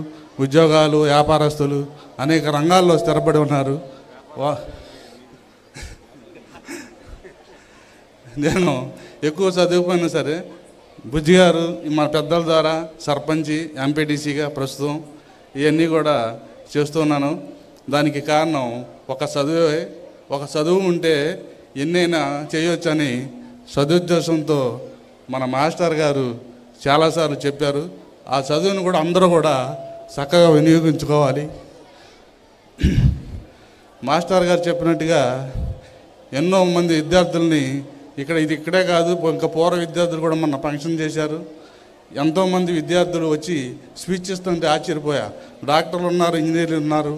ఉద్యోగాలు, వ్యాపారస్తులు అనేక రంగాల్లో స్థిరపడి ఉన్నారు. నేను ఎక్కువ చదువుకున్నా సరే బుజ్జి గారు మా పెద్దల ద్వారా సర్పంచి, ఎంపీటీసీగా ప్రస్తుతం ఇవన్నీ కూడా చేస్తున్నాను. దానికి కారణం ఒక చదువు ఉంటే ఎన్నైనా చేయొచ్చని సదుద్దేశంతో మన మాస్టర్ గారు చాలాసార్లు చెప్పారు. ఆ చదువును కూడా అందరూ కూడా చక్కగా వినియోగించుకోవాలి. మాస్టర్ గారు చెప్పినట్టుగా ఎన్నో మంది విద్యార్థుల్ని ఇక్కడే కాదు, ఇంకా పూర్వ విద్యార్థులు కూడా మన ఫంక్షన్ చేశారు. ఎంతోమంది విద్యార్థులు వచ్చి స్పీచ్ ఇస్తుంటే ఆశ్చర్యపోయా. డాక్టర్లు ఉన్నారు, ఇంజనీర్లు ఉన్నారు.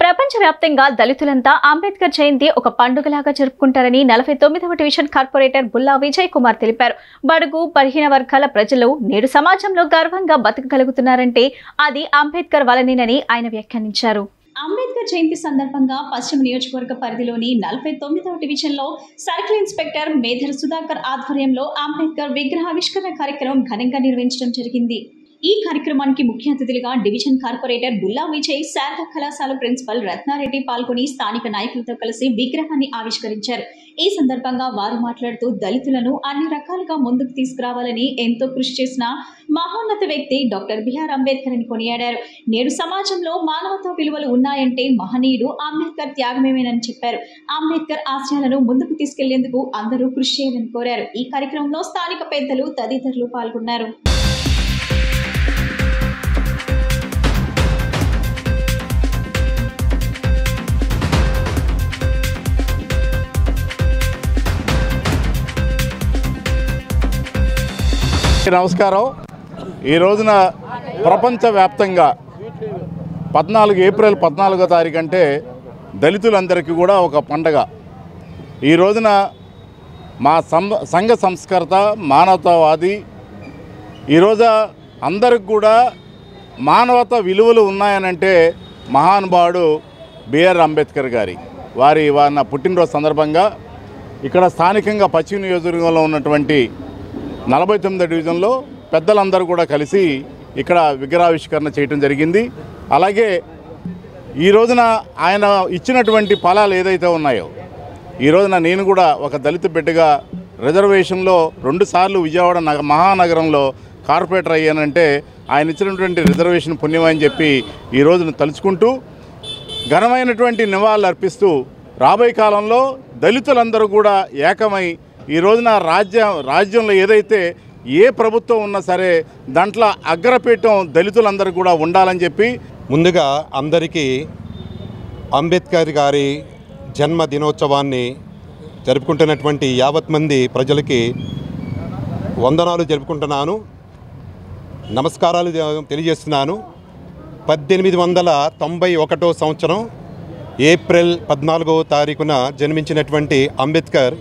ప్రపంచవ్యాప్తంగా దళితులంతా అంబేద్కర్ జయంతి ఒక పండుగలాగా జరుపుకుంటారని 49వ డివిజన్ కార్పొరేటర్ బుల్లా విజయ్ కుమార్ తెలిపారు. బడుగు బలహీన వర్గాల ప్రజలు నేడు సమాజంలో గర్వంగా బతకగలుగుతున్నారంటే అది అంబేద్కర్ వల్లనేనని ఆయన వ్యాఖ్యానించారు. అంబేద్కర్ జయంతి సందర్భంగా పశ్చిమ నియోజకవర్గ పరిధిలోని 49వ డివిజన్లో సర్కిల్ ఇన్స్పెక్టర్ మేధర్ సుధాకర్ ఆధ్వర్యంలో అంబేద్కర్ విగ్రహావిష్కరణ కార్యక్రమం ఘనంగా నిర్వహించడం జరిగింది. ఈ కార్యక్రమానికి ముఖ్య అతిథులుగా డివిజన్ కార్పొరేటర్ బుల్లా విజయ్, శారదా కళాశాల ప్రిన్సిపల్ రత్నారెడ్డి పాల్గొని స్థానిక నాయకులతో కలిసి విగ్రహాన్ని ఆవిష్కరించారు. ఈ సందర్భంగా వారు మాట్లాడుతూ దళితులను అన్ని రకాలుగా ముందుకు తీసుకురావాలని ఎంతో కృషి చేసిన మహోన్నత వ్యక్తి డాక్టర్ బిఆర్ అంబేద్కర్ అని కొనియాడారు. నేడు సమాజంలో మానవతా విలువలు ఉన్నాయంటే మహనీయుడు అంబేద్కర్ త్యాగమేనని చెప్పారు. అంబేద్కర్ ఆశయాలను ముందుకు తీసుకెళ్లేందుకు అందరూ కృషి చేయాలని కోరారు. ఈ కార్యక్రమంలో స్థానిక పెద్దలు తదితరులు పాల్గొన్నారు. నమస్కారం. ఈ రోజున ప్రపంచవ్యాప్తంగా 14 ఏప్రిల్ 14వ తారీఖు అంటే దళితులందరికీ కూడా ఒక పండగ. ఈ రోజున మా సంఘ సంస్కర్త, మానవతావాది, ఈరోజు అందరికి కూడా మానవతా విలువలు ఉన్నాయనంటే మహానుభావుడు బిఆర్ అంబేద్కర్ గారి వారి పుట్టినరోజు సందర్భంగా ఇక్కడ స్థానికంగా పశ్చిమ నియోజకవర్గంలో ఉన్నటువంటి 49వ డివిజన్లో పెద్దలందరూ కూడా కలిసి ఇక్కడ విగ్రహావిష్కరణ చేయటం జరిగింది. అలాగే ఈ రోజున ఆయన ఇచ్చినటువంటి ఫలాలు ఏదైతే ఉన్నాయో, ఈ రోజున నేను కూడా ఒక దళిత బిడ్డగా రిజర్వేషన్లో 2 సార్లు విజయవాడ మహానగరంలో కార్పొరేటర్ అయ్యానంటే ఆయన ఇచ్చినటువంటి రిజర్వేషన్ పుణ్యమని చెప్పి ఈ రోజున తలుచుకుంటూ ఘనమైనటువంటి నివాళులు అర్పిస్తూ రాబోయే కాలంలో దళితులందరూ కూడా ఏకమై ఈ రోజున రాజ్యంలో ఏదైతే ఏ ప్రభుత్వం ఉన్నా సరే దాంట్లో అగ్రపీఠం దళితులందరూ కూడా ఉండాలని చెప్పి ముందుగా అందరికీ అంబేద్కర్ గారి జన్మ దినోత్సవాన్ని జరుపుకుంటున్నటువంటి యావత్ మంది ప్రజలకి వందనాలు జరుపుకుంటున్నాను, నమస్కారాలు తెలియజేస్తున్నాను. 1891 సంవత్సరం ఏప్రిల్ 14వ తారీఖున జన్మించినటువంటి అంబేద్కర్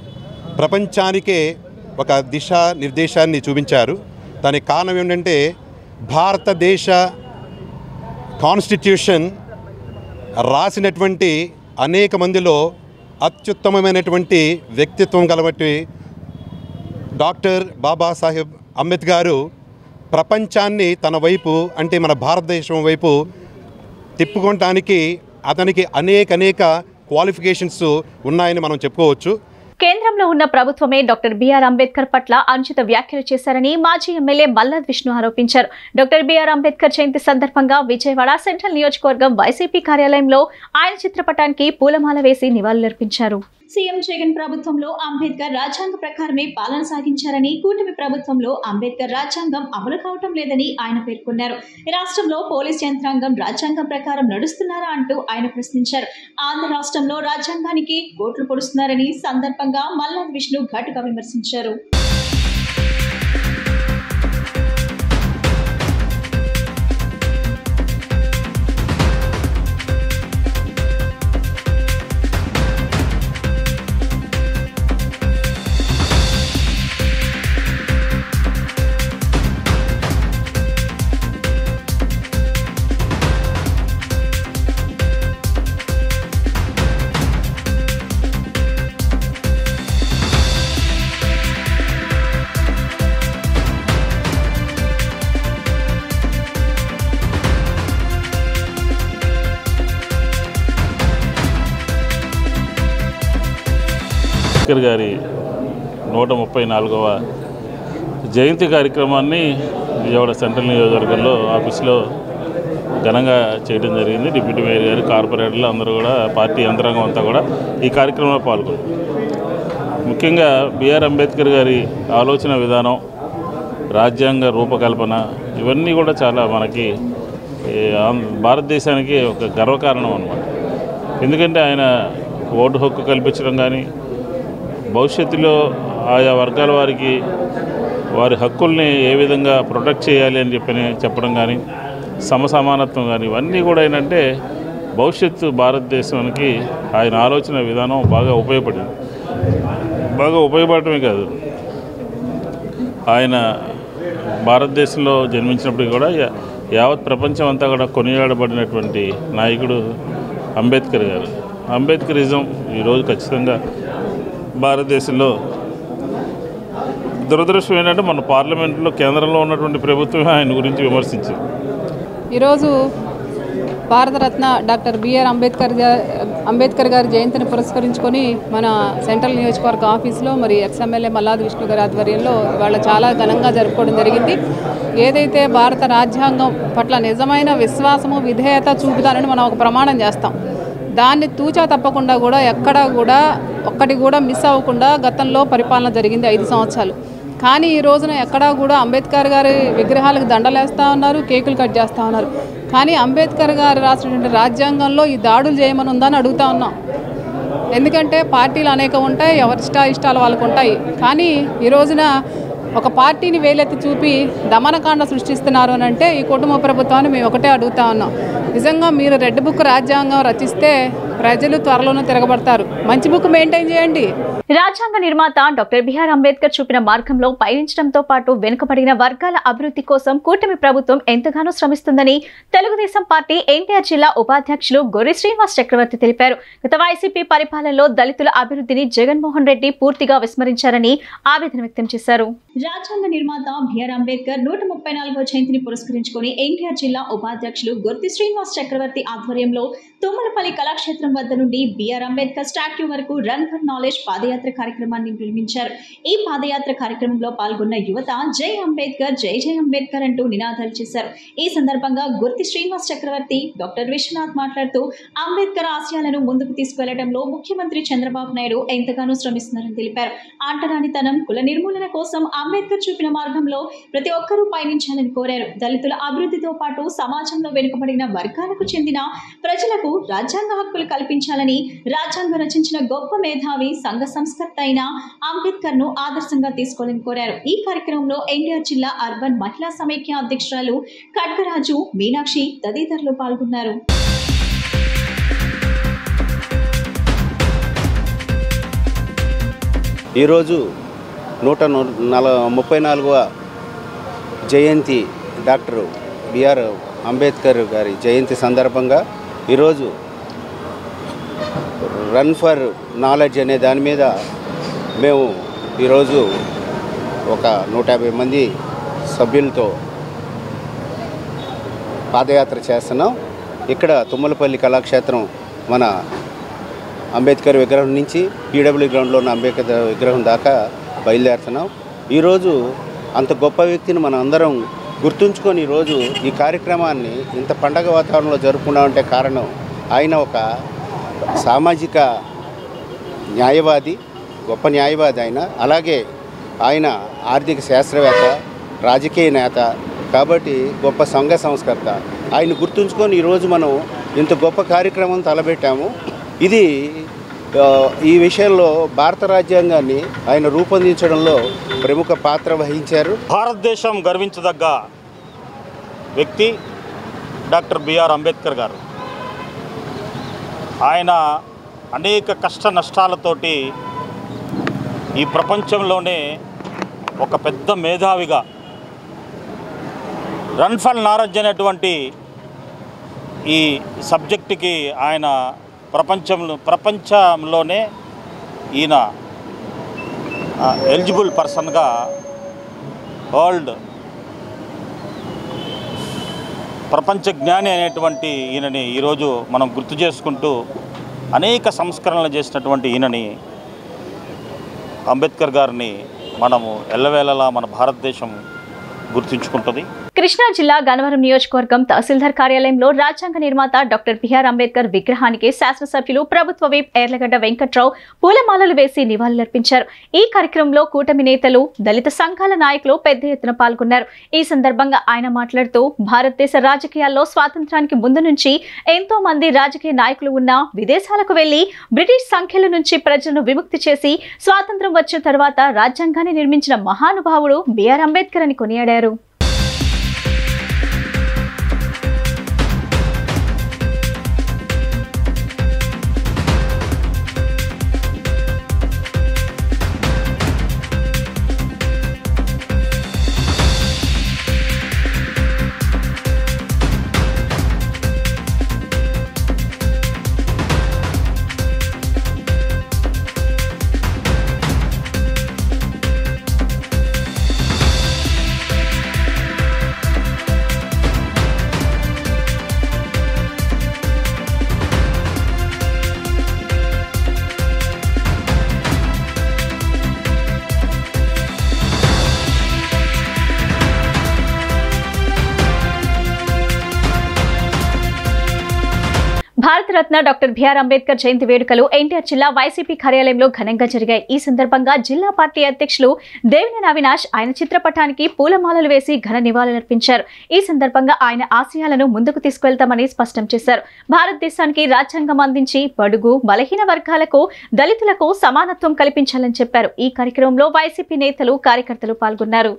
ప్రపంచానికే ఒక దిశా నిర్దేశాన్ని చూపించారు. దానికి కారణం ఏంటంటే భారతదేశ కాన్స్టిట్యూషన్ రాసినటువంటి అనేక మందిలో అత్యుత్తమమైనటువంటి వ్యక్తిత్వం గలబట్టి డాక్టర్ బాబాసాహెబ్ అంబేద్కర్ గారు ప్రపంచాన్ని తన వైపు అంటే మన భారతదేశం వైపు తిప్పుకోవటానికి అతనికి అనేక క్వాలిఫికేషన్స్ ఉన్నాయని మనం చెప్పుకోవచ్చు. కేంద్రంలో ఉన్న ప్రభుత్వమే డాక్టర్ బిఆర్ అంబేద్కర్ పట్ల అనుచిత వ్యాఖ్యలు చేశారని మాజీ ఎమ్మెల్యే మల్లాద్ విష్ణు ఆరోపించారు. డాక్టర్ బిఆర్ అంబేద్కర్ జయంతి సందర్భంగా విజయవాడ సెంట్రల్ నియోజకవర్గం వైసీపీ కార్యాలయంలో ఆయన చిత్రపటానికి పూలమాల వేసి నివాళులర్పించారు. సీఎం జగన్ ప్రభుత్వంలో అంబేద్కర్ రాజ్యాంగ ప్రకారమే పాలన సాగించారని, కూటమి ప్రభుత్వంలో అంబేద్కర్ రాజ్యాంగం అమలు కావటం లేదని ఆయన పేర్కొన్నారు. రాష్ట్రంలో పోలీస్ యంత్రాంగం రాజ్యాంగం ప్రకారం నడుస్తున్నారా అంటూ ఆయన ప్రశ్నించారు. ఆంధ్ర రాష్ట్రంలో రాజ్యాంగానికి కోట్లు పొడుస్తున్నారని సందర్భంగా మల్లాద్ విష్ణు ఘాటుగా విమర్శించారు. అంబేద్కర్ గారి 134వ జయంతి కార్యక్రమాన్ని విజయవాడ సెంట్రల్ నియోజకవర్గంలో ఆఫీస్లో ఘనంగా చేయడం జరిగింది. డిప్యూటీ మేయర్ గారు, కార్పొరేటర్లు అందరూ కూడా, పార్టీ యంత్రాంగం అంతా కూడా ఈ కార్యక్రమంలో పాల్గొన్నారు. ముఖ్యంగా బిఆర్ అంబేద్కర్ గారి ఆలోచన విధానం, రాజ్యాంగ రూపకల్పన ఇవన్నీ కూడా చాలా మనకి భారతదేశానికి ఒక గర్వకారణం అన్నమాట. ఎందుకంటే ఆయన ఓటు హక్కు కల్పించడం కానీ, భవిష్యత్తులో ఆయా వర్గాల వారికి వారి హక్కుల్ని ఏ విధంగా ప్రొటెక్ట్ చేయాలి అని చెప్పడం కానీ, సమసమానత్వం కానీ, ఇవన్నీ కూడా ఏంటంటే భవిష్యత్తు భారతదేశానికి ఆయన ఆలోచన విధానం బాగా ఉపయోగపడింది. బాగా ఉపయోగపడటమే కాదు, ఆయన భారతదేశంలో జన్మించినప్పటికీ కూడా యావత్ ప్రపంచం అంతా కూడా కొనియాడబడినటువంటి నాయకుడు అంబేద్కర్ గారు. అంబేద్కరిజం ఈరోజు ఖచ్చితంగా భారతదేశంలో దురదృష్టం ఏంటంటే మన పార్లమెంట్లో కేంద్రంలో ఉన్నటువంటి ప్రభుత్వమే ఆయన గురించి విమర్శించింది. ఈరోజు భారతరత్న డాక్టర్ బిఆర్ అంబేద్కర్ గారి జయంతిని పురస్కరించుకొని మన సెంట్రల్ నియోజకవర్గ ఆఫీస్లో మరి ఎక్స్ఎమ్మెల్యే మల్లాది విష్ణు గారి ఆధ్వర్యంలో ఇవాళ చాలా ఘనంగా జరుపుకోవడం జరిగింది. ఏదైతే భారత రాజ్యాంగం పట్ల నిజమైన విశ్వాసము, విధేయత చూపుతారని మనం ఒక ప్రమాణం చేస్తాం. దాన్ని తూచా తప్పకుండా కూడా ఎక్కడా కూడా ఒక్కటి కూడా మిస్ అవ్వకుండా గతంలో పరిపాలన జరిగింది 5 సంవత్సరాలు. కానీ ఈ రోజున ఎక్కడా కూడా అంబేద్కర్ గారి విగ్రహాలకు దండలేస్తూ ఉన్నారు, కేకులు కట్ చేస్తూ ఉన్నారు. కానీ అంబేద్కర్ గారు రాసినటువంటి రాజ్యాంగంలో ఈ దాడులు చేయమని ఉందని అడుగుతూ ఉన్నాం. ఎందుకంటే పార్టీలు అనేక ఉంటాయి, ఎవరి ఇష్టాలు వాళ్ళకు ఉంటాయి. కానీ ఈ రోజున ఒక పార్టీని వేలెత్తి చూపి దమనకాండ సృష్టిస్తున్నారు అని అంటే ఈ కుటుంబ ప్రభుత్వాన్ని మేము ఒకటే అడుగుతా ఉన్నాం. నిజంగా మీరు రెడ్ బుక్ రాజ్యాంగం రచిస్తే ప్రజలు త్వరలోనే తిరగబడతారు. మంచి బుక్ మెయింటైన్ చేయండి. రాజ్యాంగ నిర్మాత డాక్టర్ బిఆర్ అంబేద్కర్ చూపిన మార్గంలో పయనించడంతో పాటు వెనుకబడిన వర్గాల అభివృద్ధి కోసం కూటమి ప్రభుత్వం ఎంతగానో శ్రమిస్తుందని తెలుగుదేశం పార్టీ ఎన్టీఆర్ జిల్లా ఉపాధ్యక్షులు గొర్రి శ్రీనివాస్ చక్రవర్తి తెలిపారు. గత వైసీపీ పరిపాలనలో దళితుల అభివృద్ధిని జగన్మోహన్ రెడ్డి పూర్తిగా విస్మరించారని ఆవేదన వ్యక్తం చేశారు. రాజ్యాంగ నిర్మాత బిఆర్ అంబేద్కర్ 134వ జయంతిని పురస్కరించుకుని ఎన్టీఆర్ జిల్లా ఉపాధ్యక్షులు గొర్రి శ్రీనివాస్ చక్రవర్తి ఆధ్వర్యంలో తుమ్మలపల్లి కళాక్షేత్రం వద్ద నుండి బిఆర్ అంబేద్కర్ స్టాట్యూ వరకు రన్ ఫర్ నాలెడ్జ్ పాదయాత్ర కార్యక్రమాన్ని నిర్వహించారు. ఈ పాదయాత్ర కార్యక్రమంలో పాల్గొన్న యువత జై అంబేద్కర్, జై జై అంబేద్కర్ అంటూ నినాదాలు చేశారు. ఈ సందర్భంగా గొర్తి శ్రీనివాస్ చక్రవర్తి డాక్టర్ విశ్వనాథ్ మాట్లాడుతూ అంబేద్కర్ ఆశయాలను ముందుకు తీసుకువెళ్లడంలో ముఖ్యమంత్రి చంద్రబాబు నాయుడు ఎంతగానో శ్రమిస్తున్నారని తెలిపారు. ఆంటరానితనం, కుల నిర్మూలన కోసం అంబేద్కర్ చూపిన మార్గంలో ప్రతి ఒక్కరూ పయనించాలని కోరారు. దళితుల అభివృద్ధితో పాటు సమాజంలో వెనుకబడిన వర్గాలకు చెందిన ప్రజలకు రాజ్యాంగ హక్కులు కల్పించాలని, రాజ్యాంగం రచించిన గొప్ప మేధావి, సంఘ సంస్కర్త అయిన అంబేద్కర్ ను ఆదర్శంగా తీసుకోవాలని కోరారు. ఈ కార్యక్రమంలో ఎన్టీఆర్ జిల్లా అర్బన్ మహిళా సమైక్య అధ్యక్షురాలు ఖడ్గరాజు, మీనాక్షి తదితరులు పాల్గొన్నారు. ఈరోజు 134వ జయంతి డాక్టర్ బిఆర్ అంబేద్కర్ గారి జయంతి సందర్భంగా ఈరోజు రన్ ఫర్ నాలెడ్జ్ అనే దాని మీద మేము ఈరోజు ఒక 150 మంది సభ్యులతో పాదయాత్ర చేస్తున్నాం. ఇక్కడ తుమ్మలపల్లి కళాక్షేత్రం మన అంబేద్కర్ విగ్రహం నుంచి పీడబ్ల్యూ గ్రౌండ్లో ఉన్న అంబేద్కర్ విగ్రహం దాకా బయలుదేరుతున్నాం. ఈరోజు అంత గొప్ప వ్యక్తిని మనం అందరం గుర్తుంచుకొని ఈరోజు ఈ కార్యక్రమాన్ని ఇంత పండగ వాతావరణంలో జరుపుకున్నామంటే కారణం ఆయన ఒక సామాజిక న్యాయవాది, గొప్ప న్యాయవాది ఆయన. అలాగే ఆయన ఆర్థిక శాస్త్రవేత్త, రాజకీయ నేత కాబట్టి గొప్ప సంఘ సంస్కర్త. ఆయన గుర్తుంచుకొని ఈరోజు మనం ఇంత గొప్ప కార్యక్రమం తలపెట్టాము. ఇది ఈ విషయంలో భారత రాజ్యాంగాన్ని ఆయన రూపొందించడంలో ప్రముఖ పాత్ర వహించారు. భారతదేశం గర్వించదగ్గ వ్యక్తి డాక్టర్ బిఆర్ అంబేద్కర్ గారు. ఆయన అనేక కష్ట నష్టాలతోటి ఈ ప్రపంచంలోనే ఒక పెద్ద మేధావిగా రన్ ఫర్ నాలెడ్జ్ అనేటువంటి ఈ సబ్జెక్టుకి ఆయన ప్రపంచంలోనే ఈయన ఎలిజిబుల్ పర్సన్గా వరల్డ్ ప్రపంచ జ్ఞాని అనేటువంటి ఈయనని ఈరోజు మనం గుర్తు చేసుకుంటూ అనేక సంస్కరణలు చేసినటువంటి ఈయనని అంబేద్కర్ గారిని మనము ఎల్లవేళలా మన భారతదేశం గుర్తుంచుకుంటుంది. కృష్ణా జిల్లా గన్నవరం నియోజకవర్గం తహసీల్దార్ కార్యాలయంలో రాజ్యాంగ నిర్మాత డాక్టర్ బిఆర్ అంబేద్కర్ విగ్రహానికి శాసనసభ్యులు ప్రభుత్వ విప్ ఎర్లగడ్డ వెంకట్రావు పూలమాలలు వేసి నివాళులర్పించారు. ఈ కార్యక్రమంలో కూటమి నేతలు, దళిత సంఘాల నాయకులు పెద్ద ఎత్తున పాల్గొన్నారు. ఈ సందర్భంగా ఆయన మాట్లాడుతూ భారతదేశ రాజకీయాల్లో స్వాతంత్రానికి ముందు నుంచి ఎంతో మంది రాజకీయ నాయకులు ఉన్నా విదేశాలకు వెళ్లి బ్రిటిష్ సంఖ్యల నుంచి ప్రజలను విముక్తి చేసి స్వాతంత్రం వచ్చిన తర్వాత రాజ్యాంగాన్ని నిర్మించిన మహానుభావుడు బిఆర్ అంబేద్కర్ అని కొనియాడారు. భారతరత్న డాక్టర్ బిఆర్ అంబేద్కర్ జయంతి వేడుకలు ఎన్టీఆర్ జిల్లా వైసీపీ కార్యాలయంలో ఘనంగా జరిగాయి. ఈ సందర్భంగా జిల్లా పార్టీ అధ్యక్షులు దేవినేని అవినాష్ ఆయన చిత్రపటానికి పూలమాలలు వేసి ఘన నివాళులర్పించారు. ఈ సందర్భంగా ఆయన ఆశయాలను ముందుకు తీసుకువెళ్తామని స్పష్టం చేశారు. భారతదేశానికి రాజ్యాంగం అందించి బడుగు, బలహీన వర్గాలకు, దళితులకు సమానత్వం కల్పించాలని చెప్పారు. ఈ కార్యక్రమంలో వైసీపీ నేతలు, కార్యకర్తలు పాల్గొన్నారు.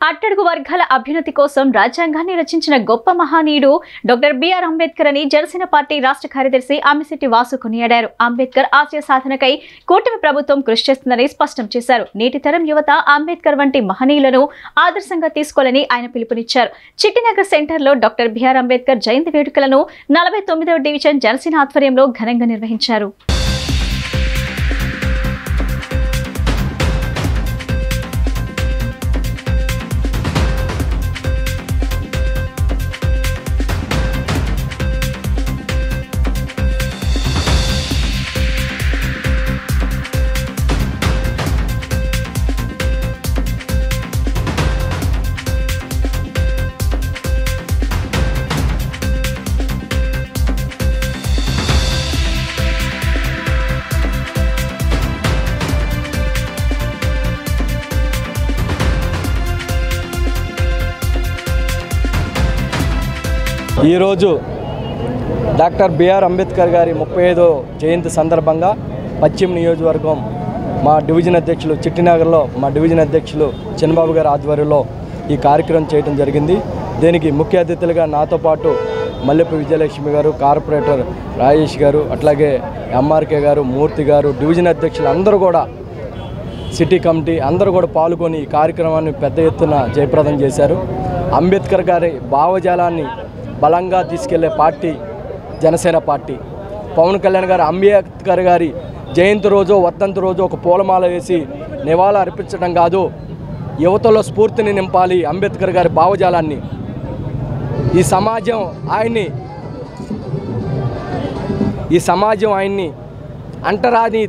అట్టడుగు వర్గాల అభ్యున్నతి కోసం రాజ్యాంగాన్ని రచించిన గొప్ప మహనీయుడు డాక్టర్ బిఆర్ అంబేద్కర్ అని జనసేన పార్టీ రాష్ట్ర కార్యదర్శి అమ్మిశెట్టి వాసు కొనియాడారు. అంబేద్కర్ ఆశయ సాధనకై కూటమి ప్రభుత్వం కృషి చేస్తుందని స్పష్టం చేశారు. నేటి తరం యువత అంబేద్కర్ వంటి మహనీయులను ఆదర్శంగా తీసుకోవాలని ఆయన పిలుపునిచ్చారు. చిట్టినగర్ సెంటర్లో డాక్టర్ బిఆర్ అంబేద్కర్ జయంతి వేడుకలను 49వ డివిజన్ జనసేన ఆధ్వర్యంలో ఘనంగా నిర్వహించారు. ఈరోజు డాక్టర్ బిఆర్ అంబేద్కర్ గారి 35వ జయంతి సందర్భంగా పశ్చిమ నియోజకవర్గం మా డివిజన్ అధ్యక్షులు చిట్టినగర్లో మా డివిజన్ అధ్యక్షులు చంద్రబాబు గారి ఆధ్వర్యంలో ఈ కార్యక్రమం చేయడం జరిగింది. దీనికి ముఖ్య అతిథులుగా నాతో పాటు మల్లెపు విజయలక్ష్మి గారు, కార్పొరేటర్ రాజేష్ గారు, అట్లాగే ఎంఆర్కే గారు, మూర్తి గారు, డివిజన్ అధ్యక్షులు అందరూ కూడా, సిటీ కమిటీ అందరూ కూడా పాల్గొని ఈ కార్యక్రమాన్ని పెద్ద ఎత్తున జయప్రదం చేశారు. అంబేద్కర్ గారి భావజాలాన్ని బలంగా తీసుకెళ్లే పార్టీ జనసేన పార్టీ. పవన్ కళ్యాణ్ గారు అంబేద్కర్ గారి జయంతి రోజు, వర్ధంతి రోజు ఒక పూలమాల వేసి నివాళులు అర్పించడం కాదు, యువతలో స్ఫూర్తిని నింపాలి. అంబేద్కర్ గారి భావజాలాన్ని ఈ సమాజం ఆయన్ని ఈ సమాజం ఆయన్ని అంటరాని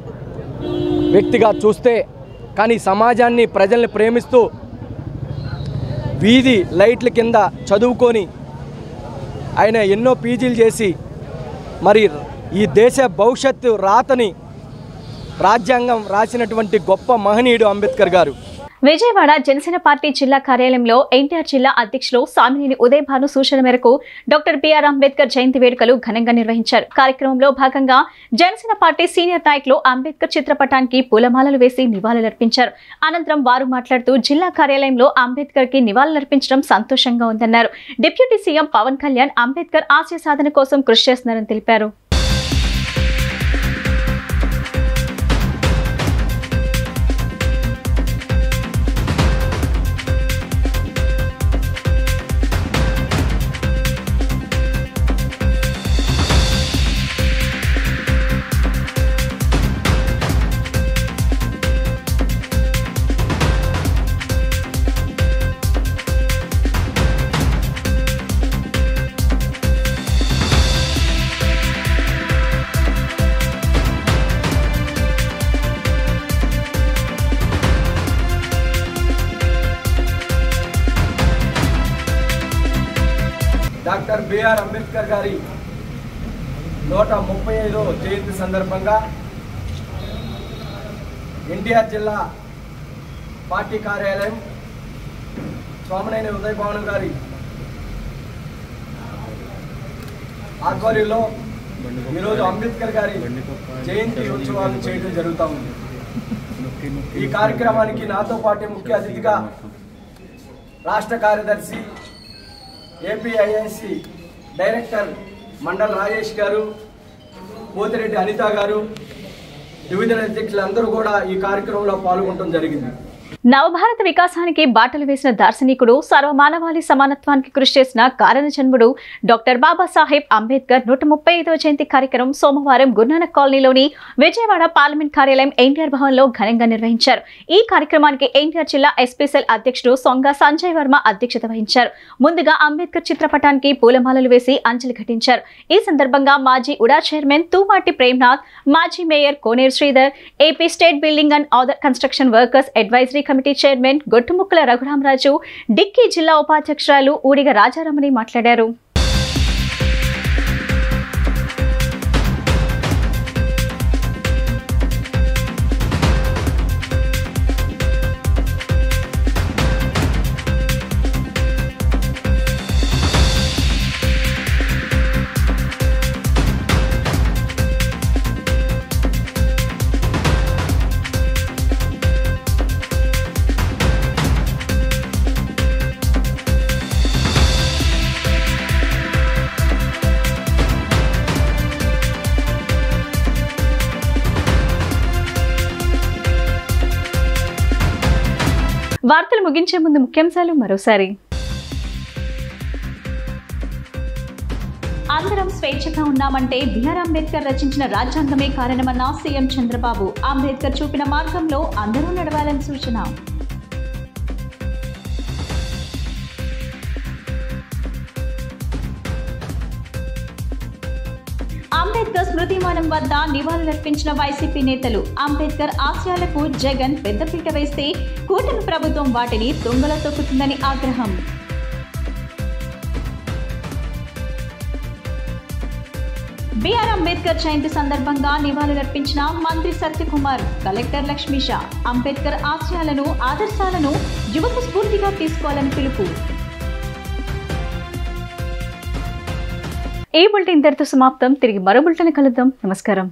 వ్యక్తిగా చూస్తే, కానీ సమాజాన్ని ప్రజల్ని ప్రేమిస్తూ వీధి లైట్ల కింద చదువుకొని ఆయన ఎన్నో పీజీలు చేసి మరి ఈ దేశ భవిష్యత్తు రాతని రాజ్యాంగం రాసినటువంటి గొప్ప మహనీయుడు అంబేద్కర్ గారు. విజయవాడ జనసేన పార్టీ జిల్లా కార్యాలయంలో ఎన్టీఆర్ జిల్లా అధ్యక్షులు సామినేని ఉదయ్ భాను సూచన మేరకు డాక్టర్ బిఆర్ అంబేద్కర్ జయంతి వేడుకలు ఘనంగా నిర్వహించారు. కార్యక్రమంలో భాగంగా జనసేన పార్టీ సీనియర్ నాయకులు అంబేద్కర్ చిత్రపటానికి పూలమాలలు వేసి నివాళులర్పించారు. అనంతరం వారు మాట్లాడుతూ జిల్లా కార్యాలయంలో అంబేద్కర్ కి నివాళులర్పించడం సంతోషంగా ఉందన్నారు. డిప్యూటీ సీఎం పవన్ కళ్యాణ్ అంబేద్కర్ ఆశయ సాధన కోసం కృషి చేస్తున్నారని తెలిపారు. డాక్టర్ బిఆర్ అంబేద్కర్ గారి 135వ జయంతి సందర్భంగా ఎన్టీఆర్ జిల్లా పార్టీ కార్యాలయం సామినేని ఉదయ్ భాను గారి ఆధ్వర్యంలో ఈరోజు అంబేద్కర్ గారి జయంతి ఉత్సవాలు చేయడం జరుగుతూ ఉంది. ఈ కార్యక్రమానికి నాతో పాటు ముఖ్య అతిథిగా రాష్ట్ర కార్యదర్శి ఏపీఐఐసి డైరెక్టర్ మండల్ రాజేష్ గారు, పోతిరెడ్డి అనిత గారు, డివిజన్ అధ్యక్షులందరూ కూడా ఈ కార్యక్రమంలో పాల్గొనడం జరిగింది. నవభారత వికాసానికి బాటలు వేసిన దార్శనికుడు, సర్వమానవాళి సమానత్వానికి కృషి చేసిన కారణ జన్ముడు డాక్టర్ బాబాసాహెబ్ అంబేద్కర్ 135వ జయంతి కార్యక్రమం సోమవారం గురునానక్ కాలనీలోని విజయవాడ పార్లమెంట్ కార్యాలయం ఎన్టీఆర్ భవన్లో ఘనంగా నిర్వహించారు. ఈ కార్యక్రమానికి ఎన్టీఆర్ జిల్లా ఎస్పీసీఎల్ అధ్యక్షుడు సొంగ సంజయ్ వర్మ అధ్యక్షత వహించారు. ముందుగా అంబేద్కర్ చిత్రపటానికి పూలమాలలు వేసి అంజలి ఘటించారు. ఈ సందర్భంగా మాజీ ఉడా చైర్మన్ తూమాటి ప్రేమ్నాథ్, మాజీ mayor Koneru Sridhar, AP state building and other construction workers advisory committee chairman Gottumukkala Raghuramaraju, DICCI జిల్లా ఉపాధ్యక్షురాలు ఊడిగ రాజారమణి మాట్లాడారు. వార్తలు ముగించే ముందు ముఖ్యాంశాలు మరోసారి. అందరం స్వేచ్ఛగా ఉన్నామంటే బిఆర్ అంబేద్కర్ రచించిన రాజ్యాంగమే కారణమన్న సీఎం చంద్రబాబు. అంబేద్కర్ చూపిన మార్గంలో అందరూ నడవాలని సూచన. అంబేద్కర్ స్మృతిమానం వద్ద నివాళులర్పించిన వైసీపీ నేతలు. అంబేద్కర్ ఆశయాలకు జగన్ పెద్దపీట వేస్తే కూటమి ప్రభుత్వం వాటిని తుంగలో తొక్కుతుందని ఆగ్రహం. బిఆర్ అంబేద్కర్ జయంతి సందర్భంగా నివాళులర్పించిన మంత్రి సత్యకుమార్, కలెక్టర్ లక్ష్మీష. అంబేద్కర్ ఆశయాలను, ఆదర్శాలను యువత స్ఫూర్తిగా తీసుకోవాలని పిలుపు. ఈ బులెటిన్ ఇంతటితో సమాప్తం. తిరిగి మరో బులెటిన్ కలుద్దాం. నమస్కారం.